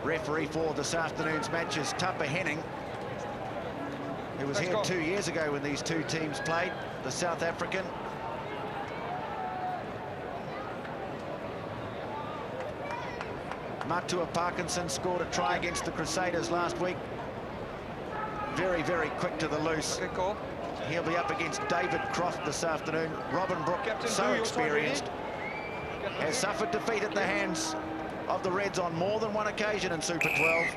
Referee for this afternoon's match is Tapa Henning, who was here 2 years ago when these two teams played, the South African. Matua Parkinson scored a try against the Crusaders last week. Very, very quick to the loose. Good call. He'll be up against David Croft this afternoon. Robin Brook, so experienced, has suffered defeat at the hands of the Reds on more than one occasion in Super 12.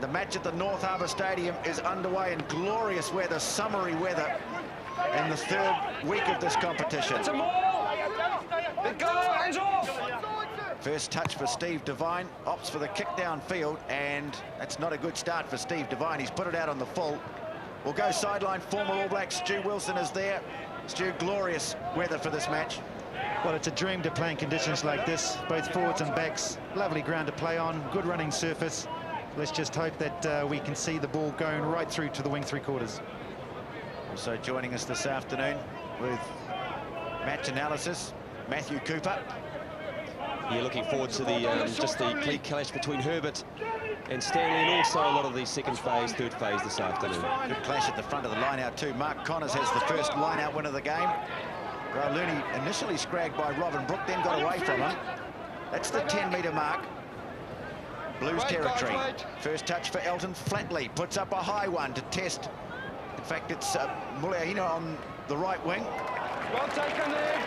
The match at the North Harbour Stadium is underway in glorious weather, summery weather, in the third week of this competition. It's a maul. Let go, hands off. First touch for Steve Devine, opts for the kick downfield, and that's not a good start for Steve Devine. He's put it out on the full. We'll go sideline. Former All Black Stu Wilson is there. Stu, glorious weather for this match. Well, it's a dream to play in conditions like this. Both forwards and backs, lovely ground to play on, good running surface. Let's just hope that we can see the ball going right through to the wing three-quarters. Also joining us this afternoon with match analysis, Matthew Cooper. You're looking forward to the just the clear clash between Herbert and Stanley, and also a lot of the second phase, third phase this afternoon. Good clash at the front of the line-out too. Mark Connors has the first line-out win of the game. Looney initially scragged by Robin Brook, then got away from him. That's the 10-metre mark. Blues territory. First touch for Elton. Flatley puts up a high one to test. In fact, it's Muliaina on the right wing. Well taken there.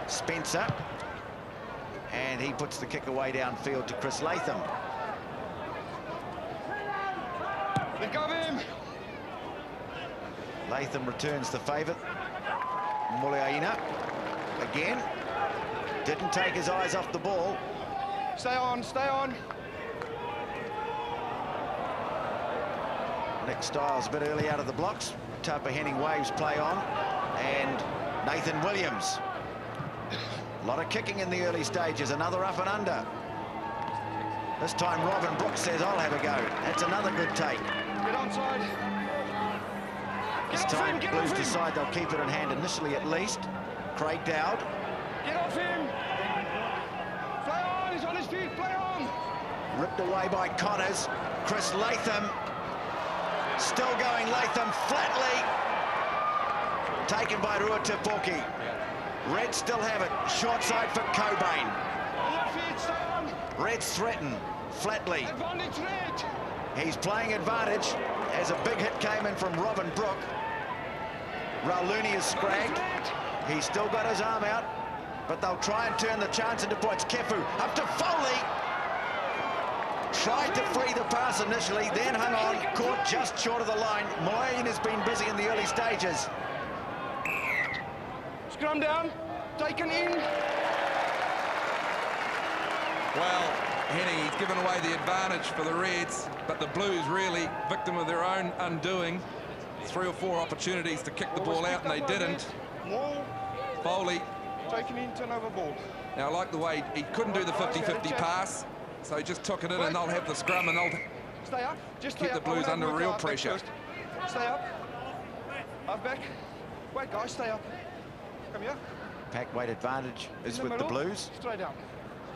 Spencer, and he puts the kick away downfield to Chris Latham. Let go of him. Latham returns the favourite. Muliaina again. Didn't take his eyes off the ball. Stay on, stay on. Nick Stiles a bit early out of the blocks. Tapa Henning waves play on. And Nathan Williams. A lot of kicking in the early stages. Another up and under. This time Robin Brooks says, I'll have a go. That's another good take. Get onside. This time Blues decide they'll keep it in hand initially at least. Craig Dowd. Get off him. Play on, he's on his feet, play on. Ripped away by Connors. Chris Latham. Still going Latham. Flatley. Taken by Ruatapoki. Reds still have it. Short side for Cobain. Reds threaten. Flatley. He's playing advantage as a big hit came in from Robin Brook. Rauluni is scragged. He's still got his arm out, but they'll try and turn the chance into points. Kefu up to Foley. Tried to free the pass initially, then hung on, caught just short of the line. Moyne has been busy in the early stages. Scrum down, taken in. Well, Henning, he's given away the advantage for the Reds, but the Blues really victim of their own undoing. 3 or 4 opportunities to kick the ball out, and they didn't. Foley. Taken in, turnover ball. Now, I like the way he couldn't do the 50-50 pass, so he just took it in, and they'll have the scrum, and they'll stay up. Just keep the Blues under real pressure. Stay up. Half back. Wait, guys, stay up. Come here. Pack weight advantage is with the Blues. Straight down.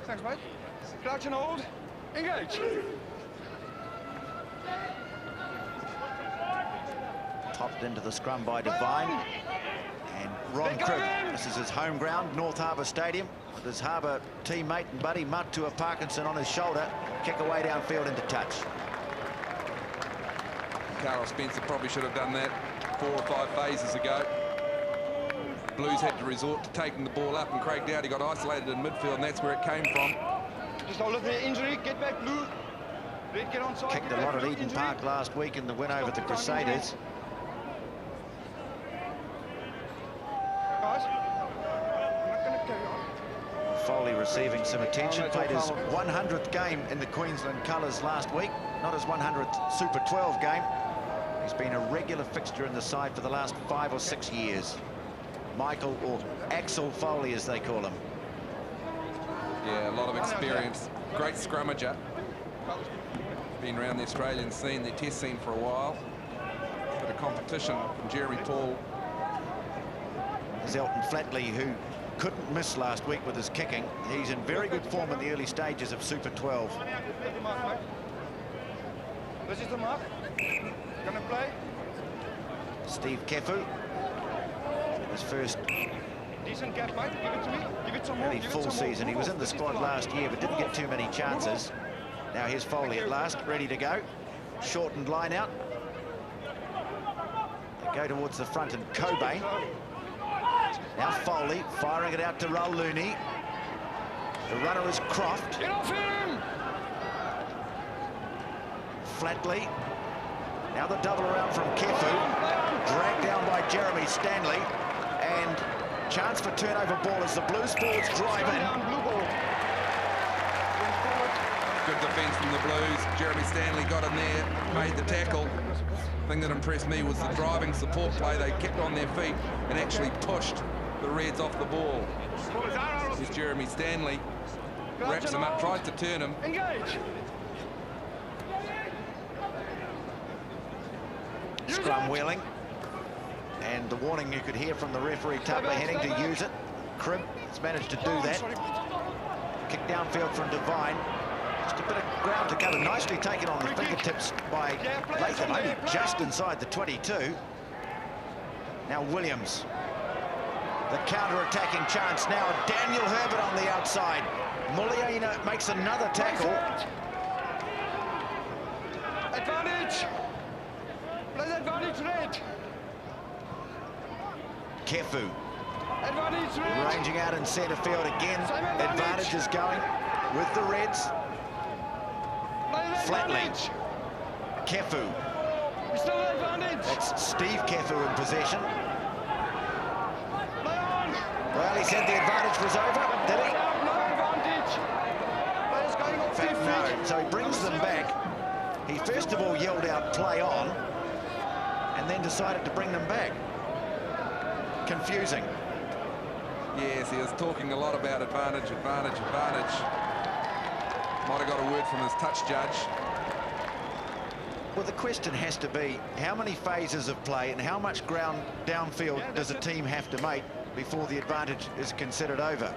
Thanks, mate. Crouch and hold. Engage. Topped into the scrum by Devine. And Ron Cribb, this is his home ground, North Harbour Stadium, with his Harbour teammate and buddy Matua Parkinson on his shoulder. Kick away downfield into touch. Carl Spencer probably should have done that 4 or 5 phases ago. Blues had to resort to taking the ball up, and Craig Dowdy got isolated in midfield, and that's where it came from. Just hold up the injury, get back, Blue. Red, get on side. Kicked a lot at Eden Park last week in the win over the Crusaders. Guys, I'm not going to carry on. Foley receiving some attention. Played his 100th game in the Queensland colours last week, not his 100th Super 12 game. He's been a regular fixture in the side for the last 5 or 6 years. Michael, or Axel Foley as they call him. Yeah, a lot of experience. Great scrummager. Been around the Australian scene, the test scene for a while. Bit of competition from Jeremy Paul. There's Elton Flatley, who couldn't miss last week with his kicking. He's in very good form in the early stages of Super 12. This is the mark. Gonna play. Steve Kefu, his first Decent gap, mate. Give it to me. Give it some more. really full season. He was in the squad last year, but didn't get too many chances. Now here's Foley at last, ready to go. Shortened line out. They go towards the front and Cobain. Now Foley firing it out to Raul Looney. The runner is Croft. Get off him! Flatley. Now the double around from Kefu. Dragged down by Jeremy Stanley. And chance for turnover ball as the Blues forwards drive in. Good defence from the Blues. Jeremy Stanley got in there, made the tackle. The thing that impressed me was the driving support play. They kept on their feet and actually pushed the Reds off the ball. Here's Jeremy Stanley. Wraps him up, tries to turn him. Engage! Scrum wheeling. And the warning you could hear from the referee, Tupper heading to use it. Cribb has managed to do that. Kick downfield from Devine. Just a bit of ground to cover. Nicely taken on the fingertips by Latham, only just inside the 22. Now Williams. The counter-attacking chance now. Daniel Herbert on the outside. Muliaina makes another tackle. Advantage! Play the advantage, Red! Kefu Advantage, Red! ranging out in centre field again. Advantage is going with the Reds. Flatley. Kefu. We still have advantage! That's Steve Kefu in possession. Play on! Well, he said the advantage was over, did he? No advantage! Players going off their feet. No, so he brings them back. He first of all yelled out play on and then decided to bring them back. Confusing. Yes, he was talking a lot about advantage, advantage, advantage. Might have got a word from his touch judge. Well, the question has to be, how many phases of play and how much ground downfield does a team have to make before the advantage is considered over?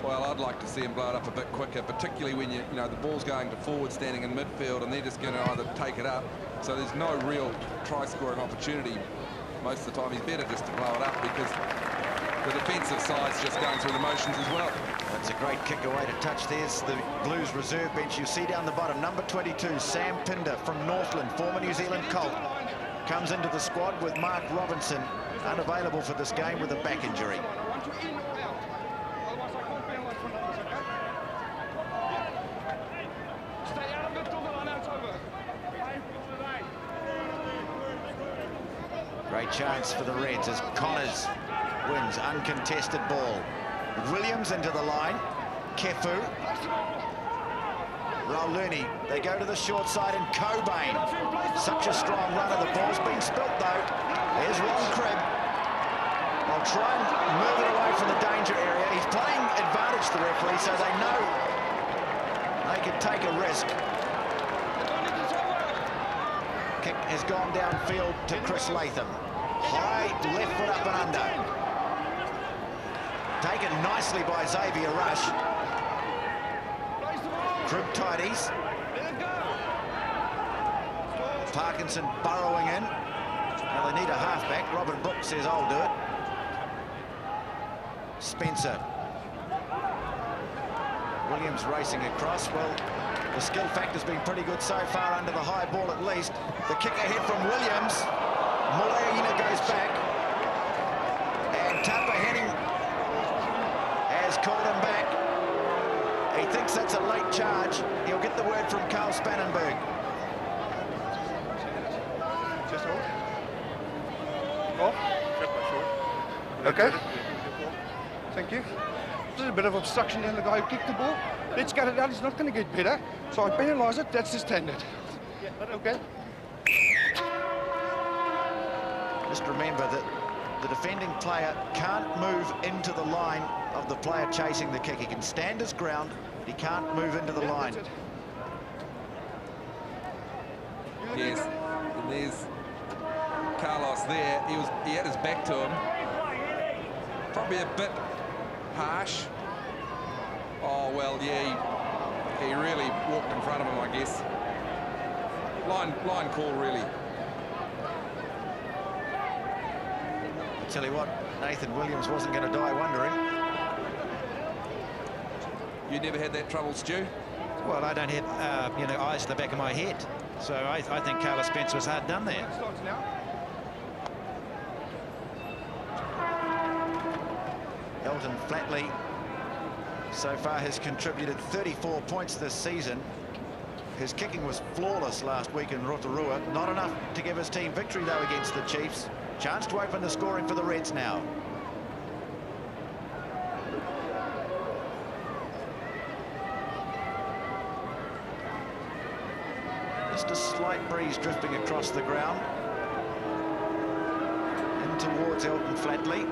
Well, I'd like to see him blow it up a bit quicker, particularly when you know the ball's going to forward, standing in midfield, and they're just going to either take it up. So there's no real try-scoring opportunity. Most of the time, he's better just to blow it up because the defensive side's just going through the motions as well. That's a great kick away to touch. There's the Blues reserve bench. You see down the bottom, number 22, Sam Pinder from Northland, former New Zealand Colt, comes into the squad with Mark Robinson unavailable for this game with a back injury. I want you in or out. Otherwise, I can't penalise for numbers, okay? Stay out of it till the line-out's over. Great chance for the Reds as Connors wins uncontested ball. Williams into the line. Kefu. Raul Looney. They go to the short side and Cobain. Such a strong runner. The ball's been spilt though. There's Ron Cribb. They'll try and move it away from the danger area. He's playing advantage, the referee, so they know they could take a risk. Kick has gone downfield to Chris Latham. High left foot up and under. Taken nicely by Xavier Rush. Cribb tidies. Parkinson burrowing in. Now they need a halfback. Robin Brooks says, I'll do it. Spencer. Williams racing across. Well, the skill factor's been pretty good so far under the high ball at least. The kick ahead from Williams. Muliaina goes back. And Tupper Henning has called him back. He thinks that's a late charge. He'll get the word from Carl Spannenberg. Just hold. Off. Okay. Thank you. There's a bit of obstruction in the guy who kicked the ball. Let's get it out. It's not going to get better. So I penalise it. That's the standard. Yeah, but okay. Just remember that the defending player can't move into the line of the player chasing the kick. He can stand his ground, but he can't move into the line. Yes, and there's Carlos there. He had his back to him. probably a bit harsh. Oh, well, yeah, he really walked in front of him, I guess. Line call, really. Tell you what, Nathan Williams wasn't going to die wondering. You never had that trouble, Stu? Well, I don't have, you know, eyes to the back of my head. So I think Carlos Spencer was hard done there. Starts now. Elton Flatley so far has contributed 34 points this season. His kicking was flawless last week in Rotorua. Not enough to give his team victory, though, against the Chiefs. Chance to open the scoring for the Reds now. Just a slight breeze drifting across the ground. In towards Elton Flatley.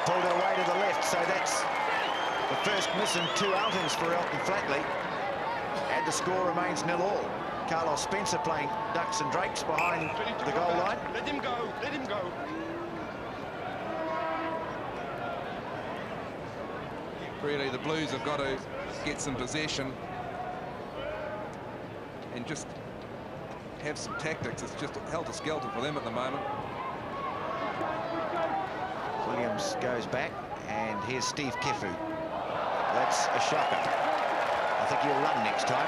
Pulled it away to the left, so that's the first miss in 2 outings for Elton Flatley. And the score remains 0-0. Carlos Spencer playing ducks and drakes behind the goal line. Let him go, let him go. Really, the Blues have got to get some possession and just have some tactics. It's just helter-skelter for them at the moment. Williams goes back, and here's Steve Kefu. That's a shocker. I think he'll run next time.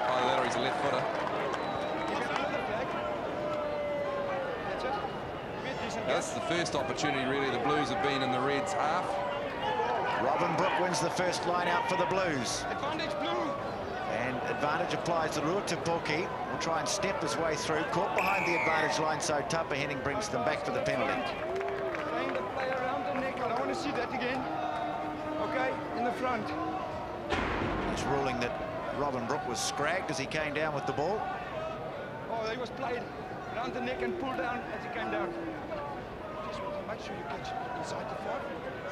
Either that or he's a left footer. Now, this is the first opportunity, really, the Blues have been in the Reds' half. Robin Brook wins the first line out for the Blues. Advantage blue. And advantage applies to Ruatapoki. Will try and step his way through. Caught behind the advantage line, so Tapa Henning brings them back for the penalty. Playing the play around the neck. I don't want to see that again. Okay, in the front. It's ruling that Robin Brook was scragged as he came down with the ball. Oh, he was played around the neck and pulled down as he came down. Just want to make sure you catch inside the five.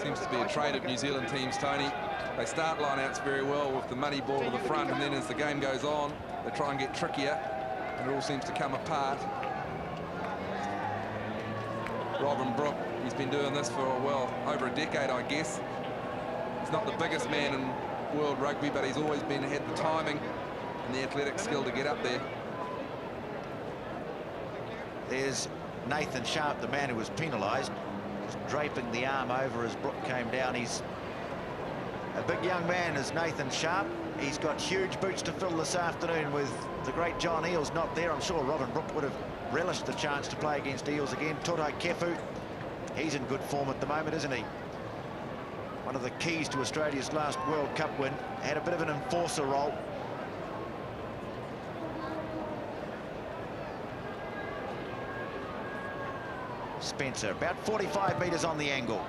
Seems to be a trait of New Zealand teams, Tony. They start line-outs very well with the money ball to the front, and then as the game goes on, they try and get trickier, and it all seems to come apart. Robin Brook, he's been doing this for, well, over a decade, I guess. He's not the biggest man in world rugby, but he's always had the timing and the athletic skill to get up there. There's Nathan Sharp, the man who was penalised, just draping the arm over as Brook came down. He's a big young man, is Nathan Sharp. He's got huge boots to fill this afternoon with the great John Eales not there. I'm sure Robin Brook would have relished the chance to play against Eales again. Totai Kefu, he's in good form at the moment, isn't he? One of the keys to Australia's last World Cup win. Had a bit of an enforcer role. Spencer, about 45 metres on the angle.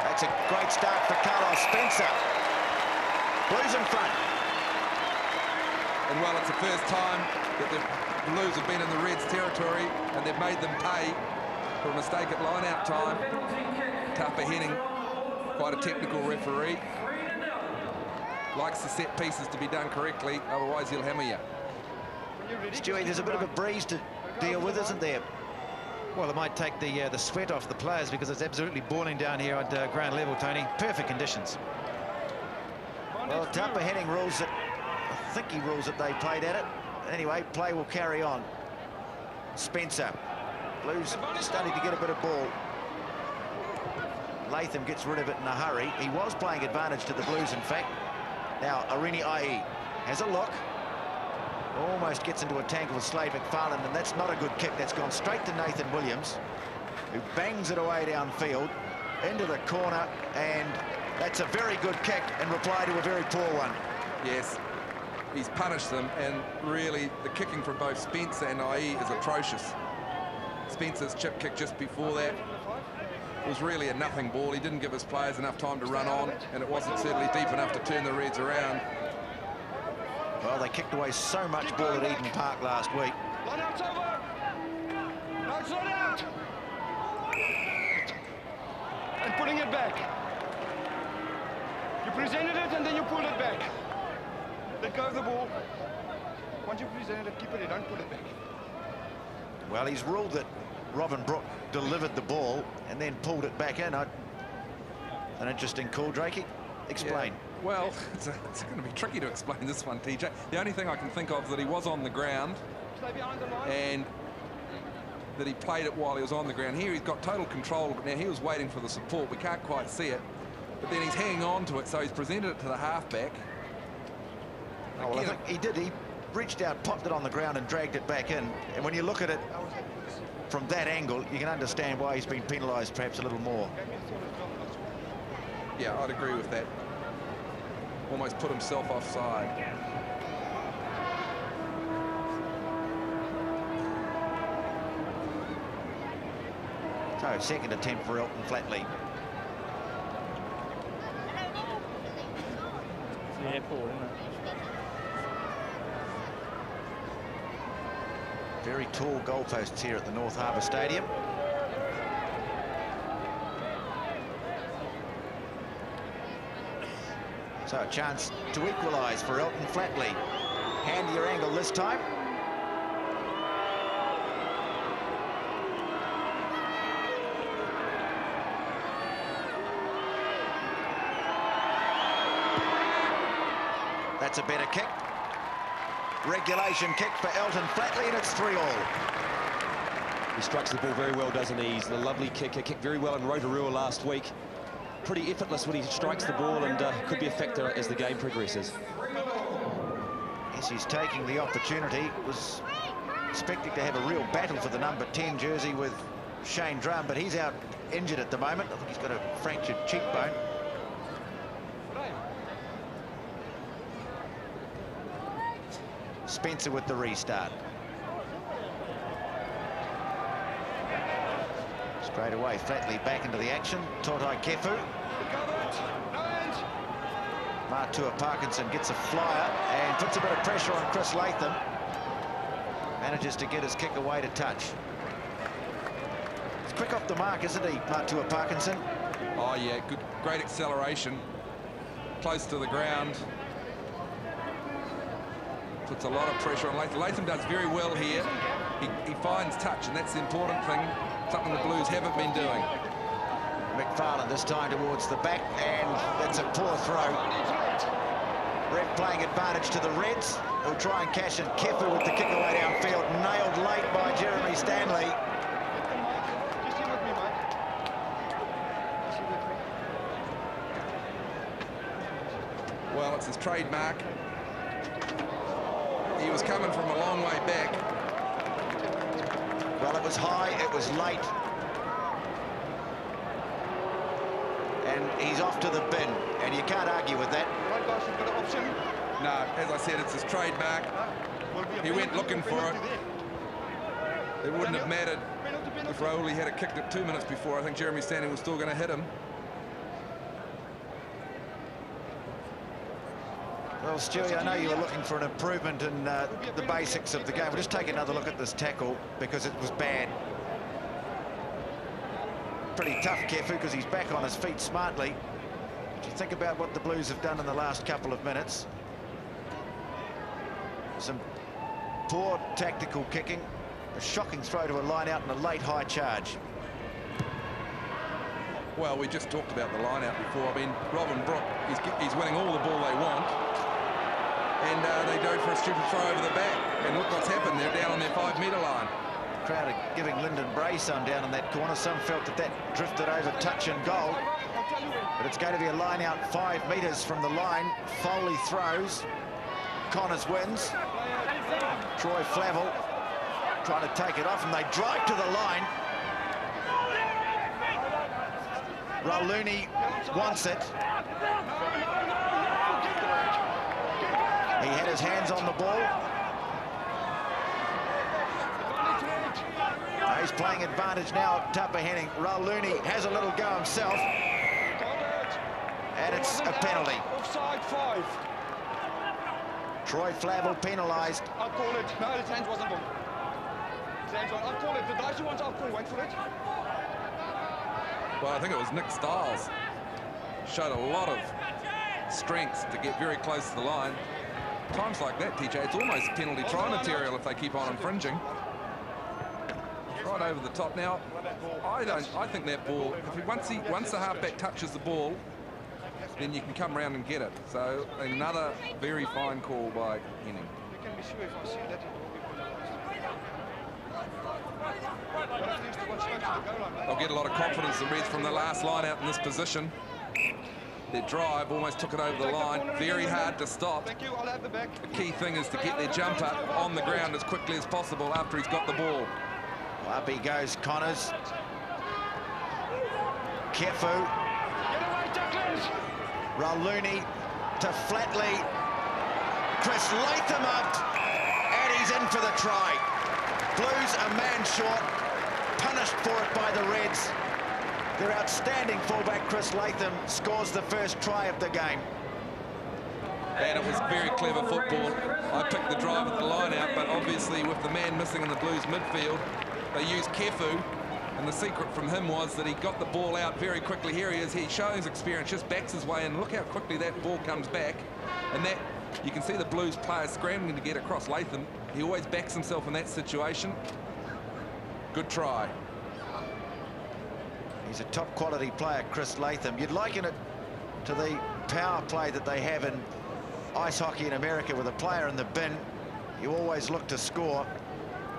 That's a great start for Carlos Spencer. Blues in front. And well, it's the first time that the Blues have been in the Reds' territory, and they've made them pay for a mistake at line-out time. Tapa Henning, quite a technical referee. Likes the set pieces to be done correctly, otherwise he'll hammer you. Stewie, there's a bit of a breeze to deal with, isn't there? Well, it might take the sweat off the players because it's absolutely boiling down here at ground level, Tony. Perfect conditions. Well, Tapa Henning rules it. I think he rules that they played at it. Anyway, play will carry on. Spencer. Blues starting to get a bit of ball. Latham gets rid of it in a hurry. He was playing advantage to the Blues, in fact. Now, Arini Ai has a look. Almost gets into a tangle with Slade McFarlane, and that's not a good kick. That's gone straight to Nathan Williams, who bangs it away downfield into the corner, and that's a very good kick in reply to a very poor one. Yes, he's punished them, and really the kicking from both Spencer and Ai is atrocious. Spencer's chip kick just before that was really a nothing ball. He didn't give his players enough time to run on, and it wasn't certainly deep enough to turn the Reds around. Well, they kicked away so much ball at Eden Park last week. Line out's over. No, it's not out. And putting it back. presented it and then you pull it back. Let go of the ball. Once you presented it, keep it, you don't pull it back. Well, he's ruled that Robin Brook delivered the ball and then pulled it back in. An interesting call, Drakey. Explain. Yeah. Well, it's going to be tricky to explain this one, TJ. The only thing I can think of is that he was on the ground Stay behind the line. and that he played it while he was on the ground. Here he's got total control, but now he was waiting for the support. We can't quite see it, but then he's hanging on to it, so he's presented it to the halfback. Oh, well, I think he did. He reached out, popped it on the ground and dragged it back in. And when you look at it from that angle, you can understand why he's been penalised perhaps a little more. Yeah, I'd agree with that. Almost put himself offside. So, second attempt for Elton Flatley. It's the airport, isn't it? Very tall goalposts here at the North Harbour Stadium. So a chance to equalise for Elton Flatley. Handier angle this time. That's a better kick. Regulation kick for Elton Flatley, and it's 3-all. He strikes the ball very well, doesn't he? He's a lovely kicker. Kicked very well in Rotorua last week. Pretty effortless when he strikes the ball, and could be a factor as the game progresses. Yes, he's taking the opportunity. Was expecting to have a real battle for the number 10 jersey with Shane Drum, but he's out injured at the moment. I think he's got a fractured cheekbone. Spencer with the restart. Straight away, Flatley back into the action. Totai Kefu. Matua Parkinson gets a flyer and puts a bit of pressure on Chris Latham. Manages to get his kick away to touch. He's quick off the mark, isn't he, Matua Parkinson? Oh, yeah, good, great acceleration. Close to the ground. Puts a lot of pressure on Latham. Latham does very well here. He finds touch, and that's the important thing, something the Blues haven't been doing. McFarlane this time towards the back, and that's a poor throw. Ref playing advantage to the Reds, who'll try and cash in. Kefu with the kick away downfield, nailed late by Jeremy Stanley. Well, it's his trademark. He was coming from a long way back. Well, it was high, it was late. And he's off to the bin, and you can't argue with that. No, as I said, it's his trademark. He went looking for it. It wouldn't have mattered if Rowley had kicked it 2 minutes before. I think Jeremy Stanley was still going to hit him. Well, Stewie, I know you were looking for an improvement in the basics of the game. We'll just take another look at this tackle because it was bad. Pretty tough, Kefu, because he's back on his feet smartly. But you think about what the Blues have done in the last couple of minutes. Some poor tactical kicking, a shocking throw to a line out and a late high charge. Well, we just talked about the line out before. I mean, Robin Brook, he's winning all the ball they want. And they go for a stupid throw over the back. And look what's happened. They're down on their 5-metre line. Crowd are giving Lyndon Bray some down in that corner. Some felt that that drifted over touch and goal. But it's going to be a line out 5 metres from the line. Foley throws. Connors wins. Troy Flavel trying to take it off, and they drive to the line. Rauluni wants it. He had his hands on the ball. He's playing advantage now, Tupper Henning. Rauluni has a little go himself. And it's a penalty. Offside 5. Troy Flavel penalised. I'll call it. No, his hands wasn't on. His hands on. I'll call it. The dicey ones, I'll call. Wait for it. Well, I think it was Nick Stiles. Showed a lot of strength to get very close to the line. Times like that, TJ, it's almost penalty try material if they keep on infringing. Right over the top now. I think that ball, once the halfback touches the ball, then you can come around and get it. So another very fine call by Henning. You can be sure if I see that, it will be They'll get a lot of confidence, the Reds, from the last line out in this position. Their drive almost took it over the line. Very hard to stop. Thank you, I'll have the back. The key thing is to get their jumper on the ground as quickly as possible after he's got the ball. Well, up he goes, Connors. Kefu. Get away, Douglas! Rauluni to Flatley. Chris Latham up, and he's in for the try. Blues a man short, punished for it by the Reds. Their outstanding fullback, Chris Latham, scores the first try of the game. And it was very clever football. I picked the drive at the line out, but obviously with the man missing in the Blues midfield, they used Kefu, and the secret from him was that he got the ball out very quickly. Here he is, he's showing his experience, just backs his way in. Look how quickly that ball comes back. And that, you can see the Blues players scrambling to get across Latham. He always backs himself in that situation. Good try. He's a top quality player, Chris Latham. You'd liken it to the power play that they have in ice hockey in America with a player in the bin. You always look to score,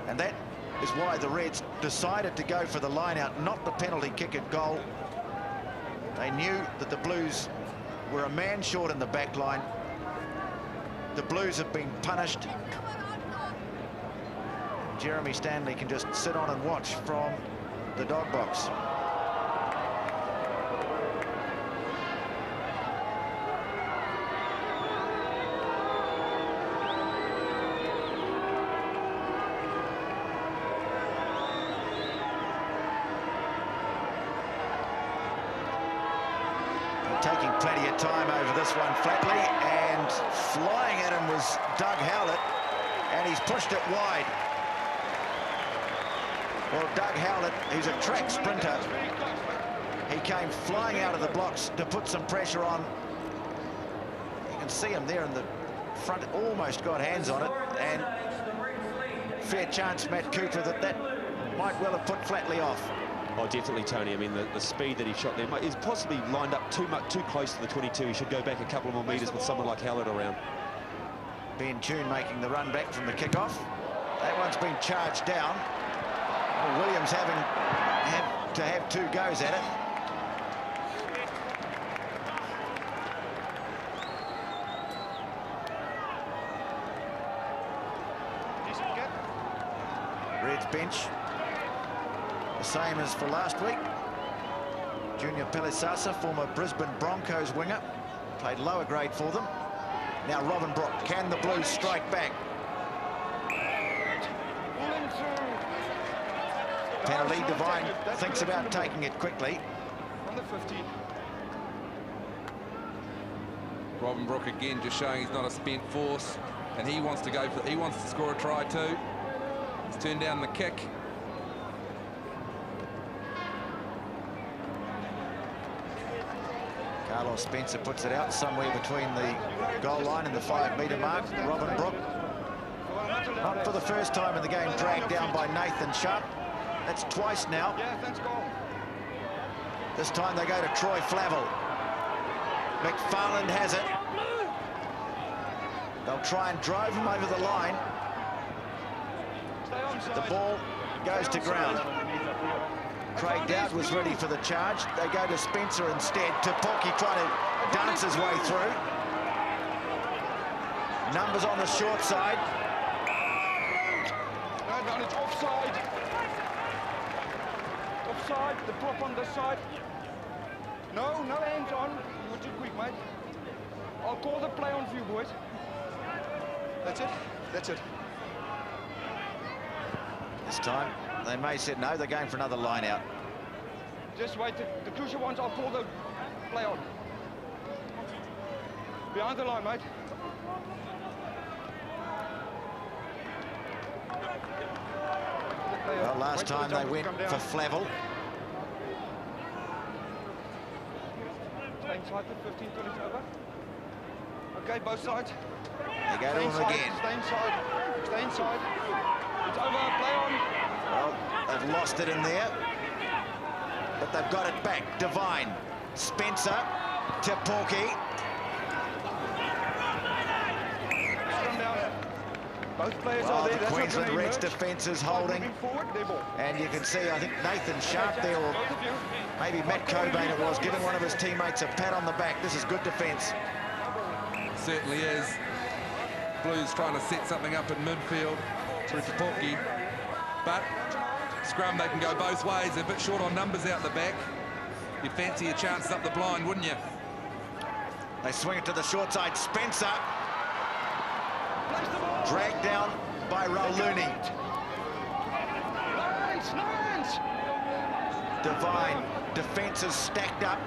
and that is why the Reds decided to go for the line out, not the penalty kick at goal. They knew that the Blues were a man short in the back line. The Blues have been punished. Jeremy Stanley can just sit on and watch from the dog box. Taking plenty of time over this one, Flatley, and flying at him was Doug Howlett, and he's pushed it wide. Well, Doug Howlett, who's a track sprinter, he came flying out of the blocks to put some pressure on. You can see him there in the front, almost got hands on it, and fair chance, Matt Cooper, that might well have put Flatley off. Oh, definitely, Tony. I mean, the speed that he shot there is possibly lined up too close to the 22. He should go back a couple more metres with someone like Howlett around. Ben Tune making the run back from the kickoff. That one's been charged down. Well, Williams having to have two goes at it. Reds bench. The same as for last week. Junior Pelisasa, former Brisbane Broncos winger, played lower grade for them. Now Robin Brook, can the Blues strike back? Penalty, Devine thinks about taking it quickly. On the 15. Robin Brook again just showing he's not a spent force, and he wants to go for, he wants to score a try too. He's turned down the kick. Carlos Spencer puts it out somewhere between the goal line and the 5-metre mark. Robin Brook, not for the first time in the game, dragged down by Nathan Sharp. That's twice now. Yeah, thanks, goal. This time they go to Troy Flavel. McFarland has it. They'll try and drive him over the line. The ball goes to ground. Craig Dowd was ready for the charge. They go to Spencer instead. Tupuki trying to dance his way through. Numbers on the short side. No, it's offside. Offside, the prop on this side. No hands on. You were too quick, mate. I'll call the play on for you, boys. That's it. That's it. This time they may say no, they're going for another line out. Just wait, the crucial ones, I'll call the play on. Behind the line, mate. Well, last time they went for Flavel. Stay inside the 15, 20 over. Okay, both sides. They go to him again. Stay inside. Stay inside. It's over. Play on. Well, they've lost it in there, but they've got it back. Devine, Spencer, to Porky. Scrum down. Both players Well, are there. the That's Queensland not gonna Reds emerge. defence is Start holding. moving forward, their ball. And you can see, I think Nathan Sharp there, or Both of you. maybe Matt Cobain it was, giving one of his teammates a pat on the back. This is good defence. Certainly is. Blues trying to set something up in midfield through to Porky. But scrum, they can go both ways. They're a bit short on numbers out the back. You'd fancy a chance up the blind, wouldn't you? They swing it to the short side. Spencer. Dragged down by Rauluni. Nice. Devine. Defence is stacked up.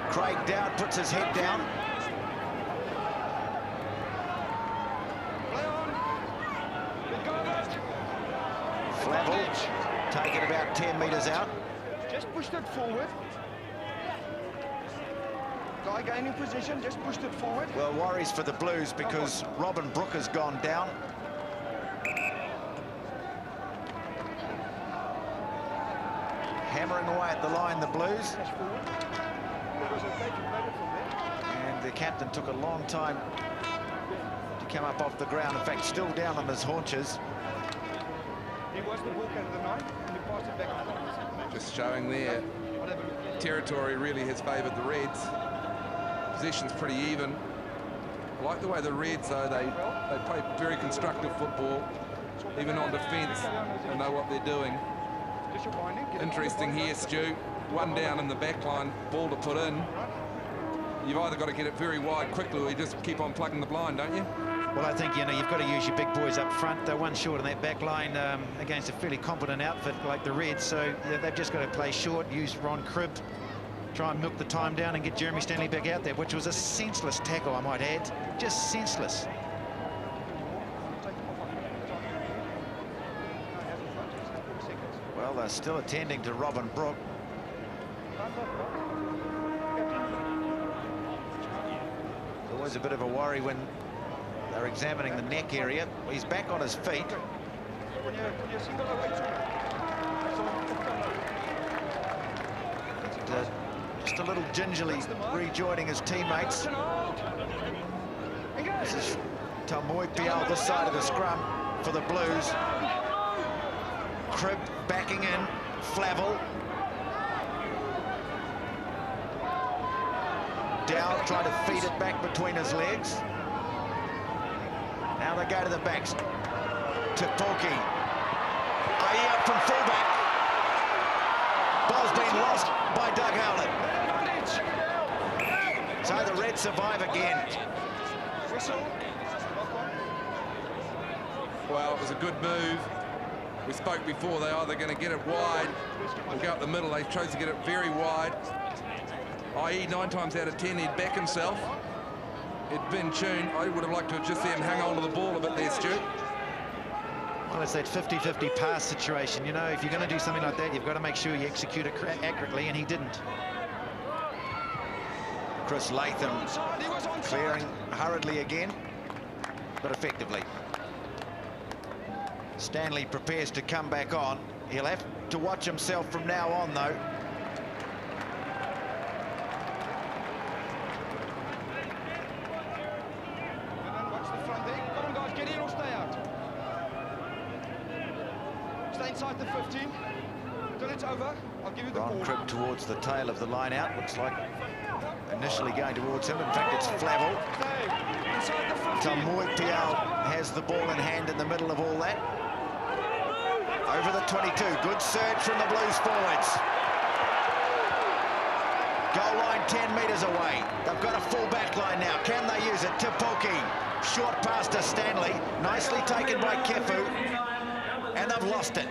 Craig Dowd puts his head down. Play on. They got it. Flavel taken about 10 metres out. Just pushed it forward. Guy gaining position, just pushed it forward. Well, worries for the Blues because Robin Brook has gone down. Hammering away at the line, the Blues. And the captain took a long time to come up off the ground. In fact, still down on his haunches. He was the ball carrier the night, and he passed it back. Just showing there, territory really has favoured the Reds. Possession's pretty even. I like the way the Reds, though, they play very constructive football, even on defence, and know what they're doing. Interesting here, Stu. One down in the back line, ball to put in. You've either got to get it very wide quickly or you just keep on plugging the blind, don't you? Well, I think, you know, you've got to use your big boys up front. They're one short in that back line against a fairly competent outfit like the Reds. So yeah, they've just got to play short, use Ron Cribb, try and milk the time down and get Jeremy Stanley back out there, which was a senseless tackle, I might add. Just senseless. Well, they're still attending to Robin Brook. It's always a bit of a worry when they're examining the neck area. He's back on his feet. Just a little gingerly rejoining his teammates. This is Tamoi Pial, this side of the scrum for the Blues. Cribb backing in, Flavel. Dowd trying to feed it back between his legs. Now they go to the backs. To Porky. Out from fullback. Ball's been lost by Doug Howlett. So the Reds survive again. Well, it was a good move. We spoke before, they're either going to get it wide or go up the middle. They chose to get it very wide, i.e. 9 times out of 10 he'd back himself. It'd been tuned. I would have liked to have just seen him hang on to the ball a bit there, Stuart. Well, it's that 50-50 pass situation. You know, if you're going to do something like that, you've got to make sure you execute it accurately, and he didn't. Chris Latham clearing hurriedly again, but effectively. Stanley prepares to come back on. He'll have to watch himself from now on, though. Watch the front there. Come on, guys, get in or stay out. Stay inside the 15. Till it's over, I'll give you the Ron ball. Cribb towards the tail of the line out. Looks like initially going towards him. In fact, it's Flavel. Stay inside the 15. Tamoi Pial has the ball in hand in the middle of all that. Over the 22, good surge from the Blues forwards. Goal line 10 metres away. They've got a full back line now. Can they use it? To Porky. Short pass to Stanley. Nicely taken by Kefu. And they've lost it.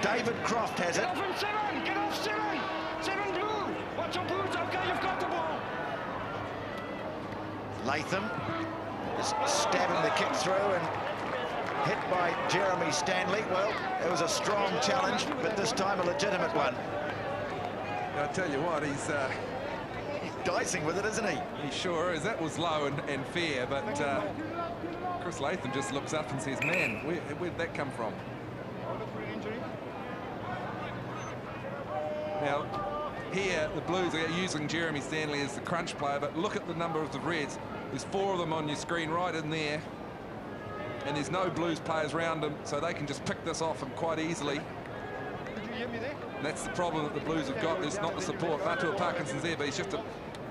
David Croft has it. Get off him, 7! Get off, 7! 7 blue! Watch your boots, okay, you've got the ball. Latham is stabbing the kick through and hit by Jeremy Stanley. Well, it was a strong challenge, but this time a legitimate one. I tell you what, he's dicing with it, isn't he? He sure is. That was low and fair, but Chris Latham just looks up and says, man, where'd that come from? Now, here, the Blues are using Jeremy Stanley as the crunch player, but look at the number of the Reds. There's 4 of them on your screen right in there, and there's no Blues players around them, so they can just pick this off him quite easily. Did you hear me there? And that's the problem that the Blues have got. There's not the support. Fatua Parkinson's there, but he's just a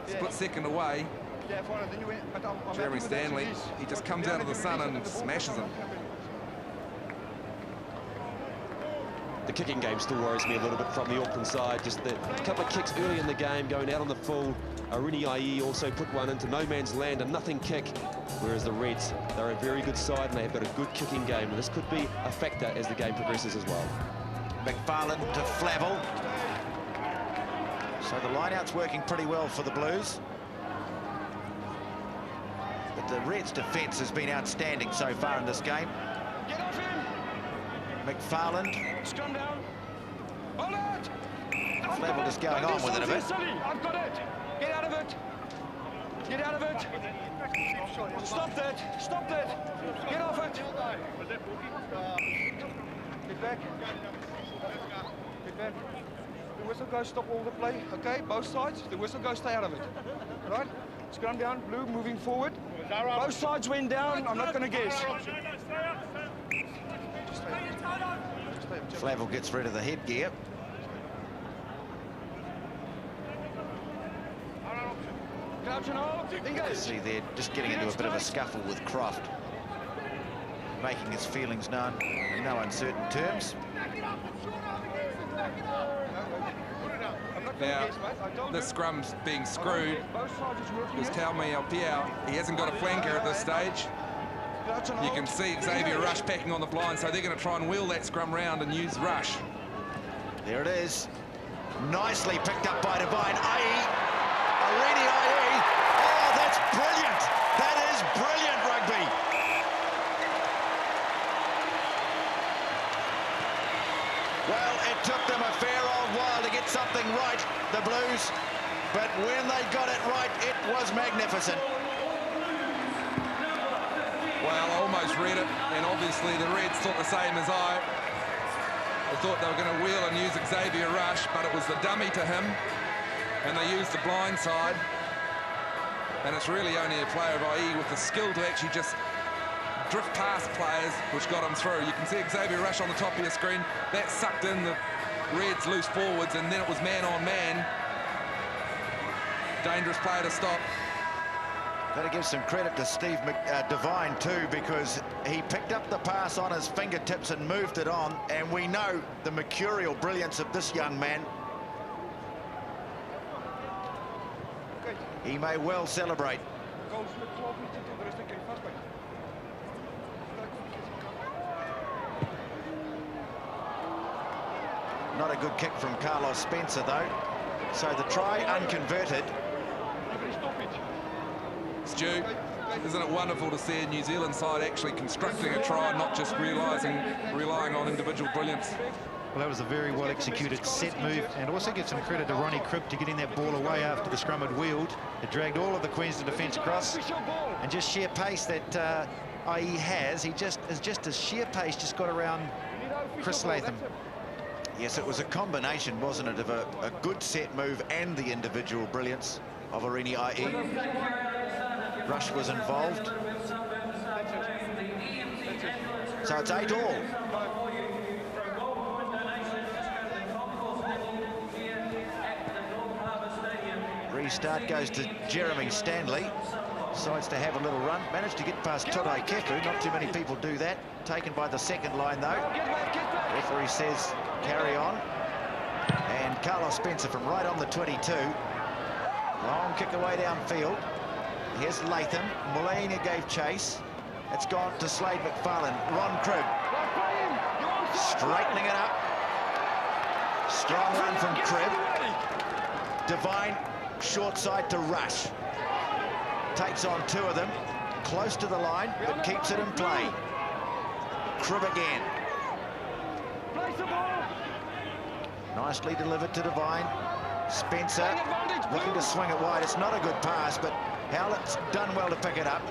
split second away. Yeah, fine. Then you went, but I'm Jeremy Stanley, he just comes out of the sun and smashes him. The kicking game still worries me a little bit from the Auckland side. Just the couple of kicks early in the game, going out on the full. Arini Ai also put one into no man's land, a nothing kick. Whereas the Reds, they're a very good side and they've got a good kicking game. And this could be a factor as the game progresses as well. McFarlane to Flavel. So the line-out's working pretty well for the Blues. But the Reds' defence has been outstanding so far in this game. Get off him! McFarlane. Scrum down. Hold it! Flavel just going on with it a bit. I've got it. Get out of it. Get out of it. Stop that. Stop that. Get off it. Get back. Get back. The whistle goes, stop all the play. Okay, both sides. The whistle goes, stay out of it. Right? Scrum down. Blue moving forward. Both sides went down. I'm not going to guess. Flavel gets rid of the headgear. See, they're just getting into a bit of a scuffle with Croft, making his feelings known in no uncertain terms. Now, this scrum's being screwed because Taumei Alpiau, he hasn't got a flanker at this stage. You can see Xavier Rush packing on the blind, so they're going to try and wheel that scrum round and use Rush. There it is. Nicely picked up by Devine. Arini Ai. Oh, that's brilliant. That is brilliant rugby. Well, it took them a fair old while to get something right, the Blues. But when they got it right, it was magnificent. Well, I almost read it, and obviously the Reds thought the same as I. They thought they were going to wheel and use Xavier Rush, but it was the dummy to him, and they used the blind side. And it's really only a player of IE with the skill to actually just drift past players, which got him through. You can see Xavier Rush on the top of your screen. That sucked in the Reds loose forwards, and then it was man on man. Dangerous player to stop. Got to give some credit to Steve Devine too, because he picked up the pass on his fingertips and moved it on, and we know the mercurial brilliance of this young man. He may well celebrate. Not a good kick from Carlos Spencer though. So the try unconverted. Stu, isn't it wonderful to see a New Zealand side actually constructing a try, not just relying on individual brilliance? Well, that was a very well executed set move, and also give some credit to Ronnie Cribb to getting that ball away after the scrum had wheeled. It dragged all of the Queensland defence across, and just sheer pace that IE has. He just a sheer pace just got around Chris Latham. Yes, it was a combination, wasn't it, of a good set move and the individual brilliance of Arini Ai. Rush was involved. So it's 8-all. Restart goes to Jeremy Stanley. Decides to have a little run. Managed to get past Todai Kefu. Not too many people do that. Taken by the second line, though. Referee says carry on. And Carlos Spencer from right on the 22. Long kick away downfield. Here's Latham. Mulaney gave chase. It's gone to Slade McFarlane. Ron Cribb straightening it up. Strong run from Cribb. Devine, short side to Rush. Takes on two of them. Close to the line, but keeps it in play. Cribb again. Nicely delivered to Devine. Spencer looking to swing it wide. It's not a good pass, but Howlett's done well to pick it up.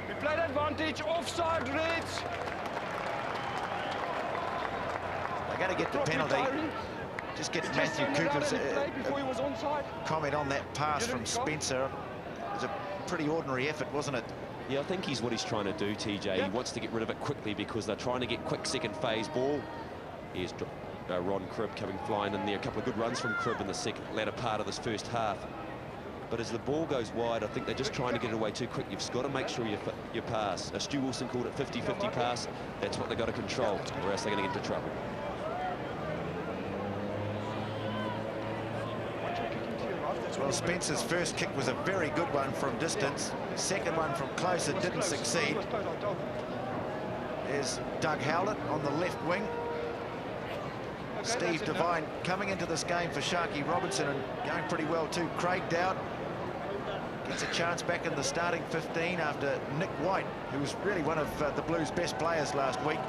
We played advantage, offside, Reds. They're going to get the penalty. Just get Matthew Cooper's comment on that pass from Spencer. It was a pretty ordinary effort, wasn't it? Yeah, I think he's what he's trying to do, TJ. He wants to get rid of it quickly because they're trying to get quick second phase ball. Here's Ron Cribb coming flying in there. A couple of good runs from Cribb in the latter part of this first half. But as the ball goes wide, I think they're just trying to get it away too quick. You've got to make sure you pass. Stu Wilson called it 50-50 pass. That's what they've got to control, or else they're going to get into trouble. Well, Spencer's first kick was a very good one from distance. Second one from close, it didn't succeed. There's Doug Howlett on the left wing. Steve Devine coming into this game for Sharky Robinson and going pretty well too. Craig Dowd gets a chance back in the starting 15 after Nick White, who was really one of the Blues' best players last week.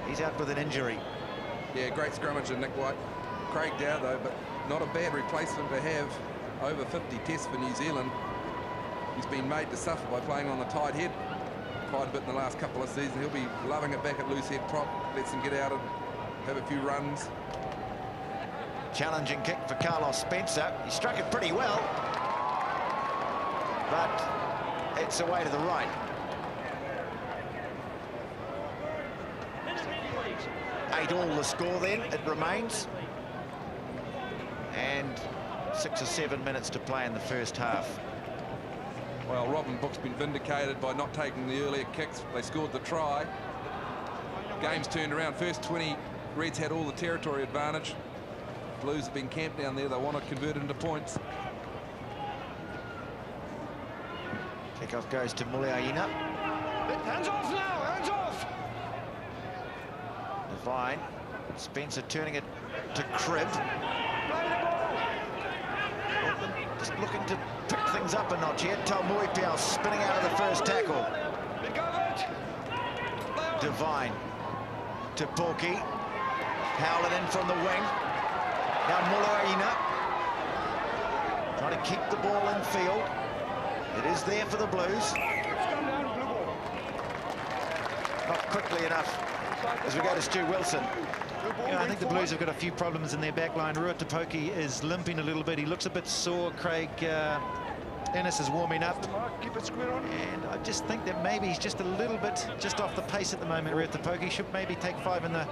He's out with an injury. Yeah, great scrummage of Nick White. Craig Dowd, though, but not a bad replacement to have. Over 50 tests for New Zealand. He's been made to suffer by playing on the tight head quite a bit in the last couple of seasons. He'll be loving it back at loose head prop. Lets him get out and have a few runs. Challenging kick for Carlos Spencer. He struck it pretty well, but it's away to the right. Eight all the score then, it remains. And 6 or 7 minutes to play in the first half. Well, Robin Book's been vindicated by not taking the earlier kicks. They scored the try. Game's turned around. First 20, Reds had all the territory advantage. Blues have been camped down there. They want to convert it into points. Kickoff goes to Muliaina. Hands off now, hands off! Devine. Spencer turning it to Cribb. Just looking to pick things up a notch here. Talmuipiao spinning out of the first tackle. Devine to Porky. Howlett in from the wing. Now Muliaina trying to keep the ball in field. It is there for the Blues. Not quickly enough as we go to Stu Wilson. Yeah, I think the Blues have got a few problems in their back line. Ruatapoki is limping a little bit. He looks a bit sore. Craig Ennis is warming up. And I just think that maybe he's just a little bit just off the pace at the moment. Ruatapoki should maybe take 5 in the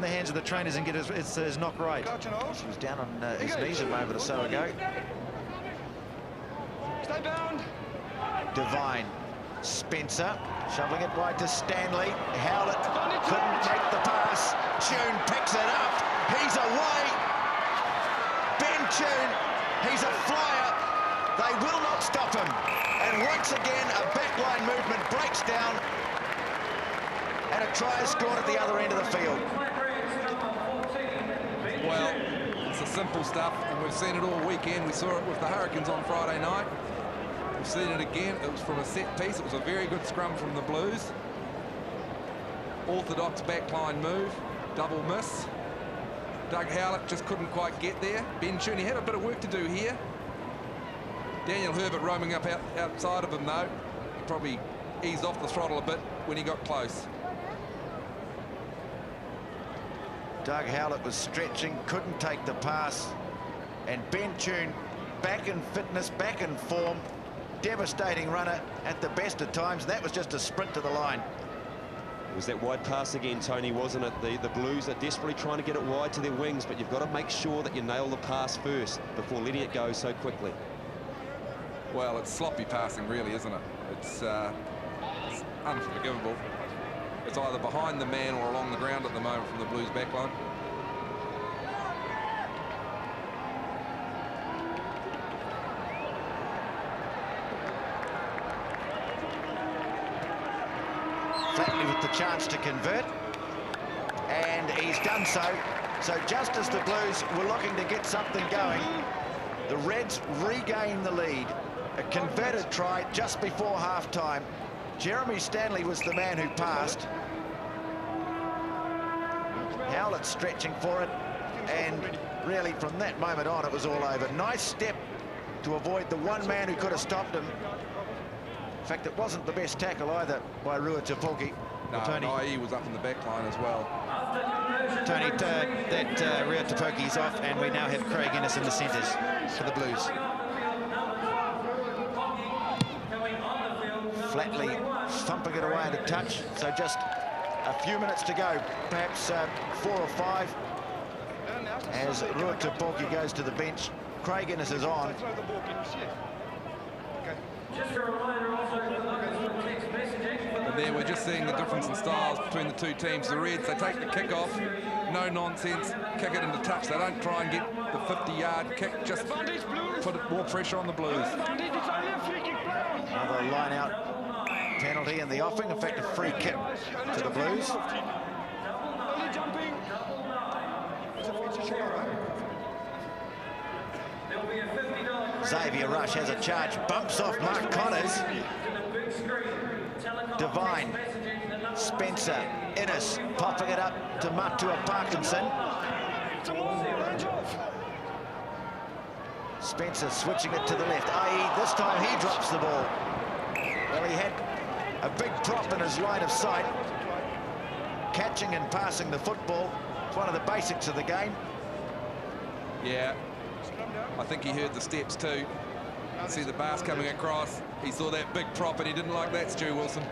hands of the trainers and get his knock right. He was down on his knees a moment or so ago. Stay bound. Devine. Spencer shoveling it wide to Stanley. Howlett couldn't make the pass. Tune picks it up. He's away. Ben Tune, he's a flyer. They will not stop him. And once again, a backline movement breaks down. And a try is scored at the other end of the field. Well, it's the simple stuff, and we've seen it all weekend. We saw it with the Hurricanes on Friday night. We've seen it again. It was from a set piece. It was a very good scrum from the Blues. Orthodox backline move. Double miss. Doug Howlett just couldn't quite get there. Ben Tune had a bit of work to do here. Daniel Herbert roaming up outside of him, though. He probably eased off the throttle a bit when he got close. Doug Howlett was stretching, couldn't take the pass. And Ben Tune back in fitness, back in form. Devastating runner at the best of times. That was just a sprint to the line. It was that wide pass again, Tony, wasn't it? The Blues are desperately trying to get it wide to their wings, but you've got to make sure that you nail the pass first before letting it go so quickly. Well, it's sloppy passing, really, isn't it? It's unforgivable. It's either behind the man or along the ground at the moment from the Blues backline. Flatley with the chance to convert, and he's done so. So just as the Blues were looking to get something going, the Reds regain the lead. A converted try just before half-time. Jeremy Stanley was the man who passed. Howlett stretching for it. and really from that moment on it was all over. Nice step to avoid the one man who could have stopped him. In fact, it wasn't the best tackle either by Rua Tupoki. No, Tony. Nai was up in the back line as well. Tony, that Rua Tupoki's off, and we now have Craig Innes in the centres for the Blues. Flatly thumping it away into touch, so just a few minutes to go, perhaps 4 or 5, as Rua Tupoki goes to the bench. Craig Innes is on. And there we're just seeing the difference in styles between the two teams. The Reds, they take the kick off, no nonsense, kick it into touch. They don't try and get the 50-yard kick, just put more pressure on the Blues. Another line-out penalty in the offing. In fact, a free kick to the Blues. Xavier Rush has a charge, bumps off Mark Connors. Devine, Spencer, Innes popping it up to Matua Parkinson. Spencer switching it to the left, i.e. this time he drops the ball. Well, he had a big prop in his line of sight. Catching and passing the football, it's one of the basics of the game. Yeah, I think he heard the steps too. See the bars coming across. He saw that big prop and he didn't like that, Stu Wilson.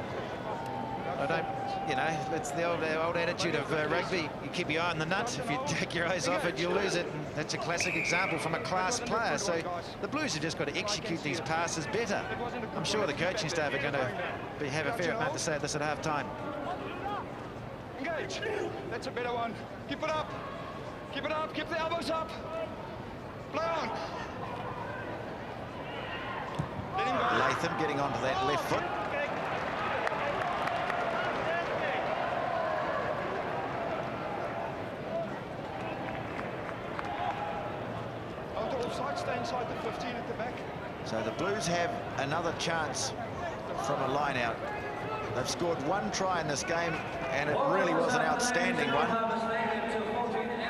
I don't, you know, it's the old attitude of rugby. You keep your eye on the nut. If you take your eyes off it, you'll lose it. And that's a classic example from a class player. So the Blues have just got to execute these passes better. I'm sure the coaching staff are going to have a fair amount to say at this at half-time. Engage. That's a better one. Keep it up. Keep it up. Keep the elbows up. Play on. Let him go. Latham getting onto that left foot. Stay inside the 15 at the back. So the Blues have another chance from a line-out. They've scored 1 try in this game, and it really was an outstanding one.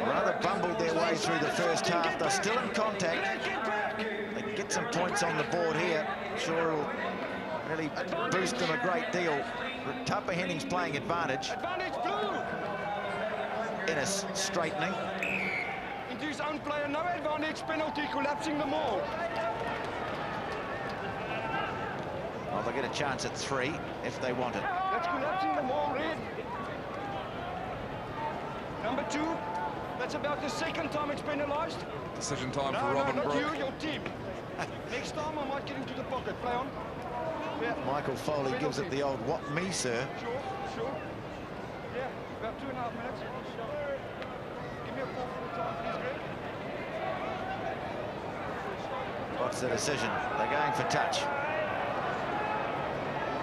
Rather bumbled their way through the first half. They're still in contact. They get some points on the board here. Sure will really boost them a great deal. Tupper Henning's playing advantage. Advantage blue. Innes straightening. Into his own player, no advantage, penalty, collapsing them all. Well, they'll get a chance at 3 if they want it. That's collapsing them all, Red. Number 2, that's about the second time it's penalised. Decision time for No, Robin not Brook. you, your team. Next time I might get into the pocket. Play on. Yeah. Michael Foley gives it the old "what me, sir." Sure. Yeah, about 2.5 minutes. Give me a call for the time, please, Greg. What's the decision? They're going for touch.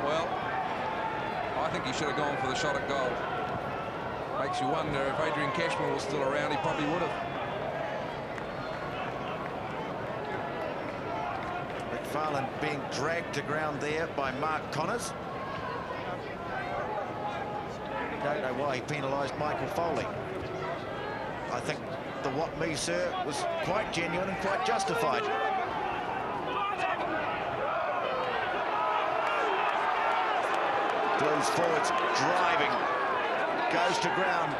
Well, I think he should have gone for the shot at goal. Makes you wonder if Adrian Cashmore was still around, he probably would have. McFarlane being dragged to ground there by Mark Connors. Don't know why he penalised Michael Foley. I think the "what me, sir" was quite genuine and quite justified. Blues forwards driving, goes to ground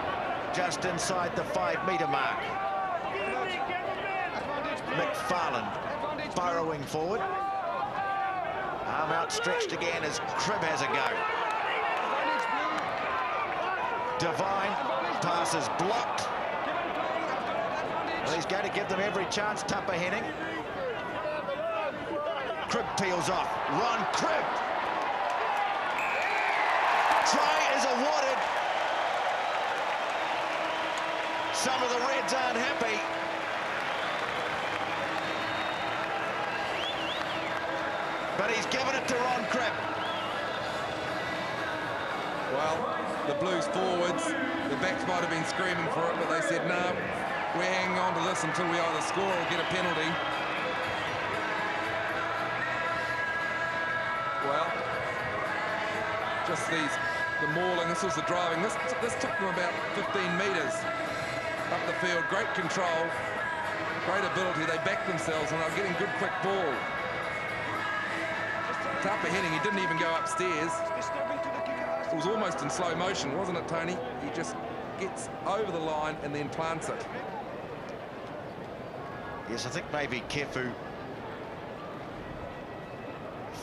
just inside the 5-metre mark. McFarlane burrowing forward. Arm outstretched again as Cribb has a go. Devine, passes blocked. Well, he's going to give them every chance, Tupper Henning. Cribb peels off. Ron Cribb. Try is awarded. Some of the Reds aren't happy. But he's given it to Ron Cribb. Well, the Blues forwards, the backs might have been screaming for it, but they said, no, we're hanging on to this until we either score or get a penalty. Well, just the mauling, this was the driving. This took them about 15 metres up the field, great control, great ability. They backed themselves and they're getting good quick ball. Tapa Henning, he didn't even go upstairs. It was almost in slow motion, wasn't it, Tony? He just gets over the line and then plants it. Yes, I think maybe Kefu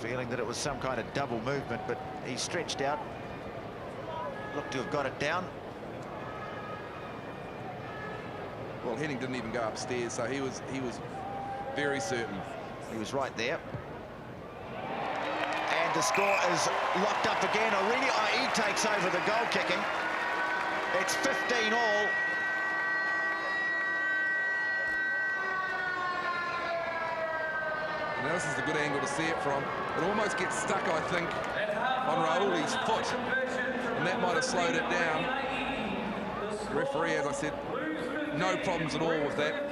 feeling that it was some kind of double movement, but he stretched out, looked to have got it down. Well, Henning didn't even go upstairs, so he was very certain. He was right there. And the score is locked up again. Arini Ai takes over the goal kicking. It's 15 all. Now this is a good angle to see it from. It almost gets stuck, I think, on Rauli's foot, and that might have slowed it down. The referee, as I said, no problems at all with that.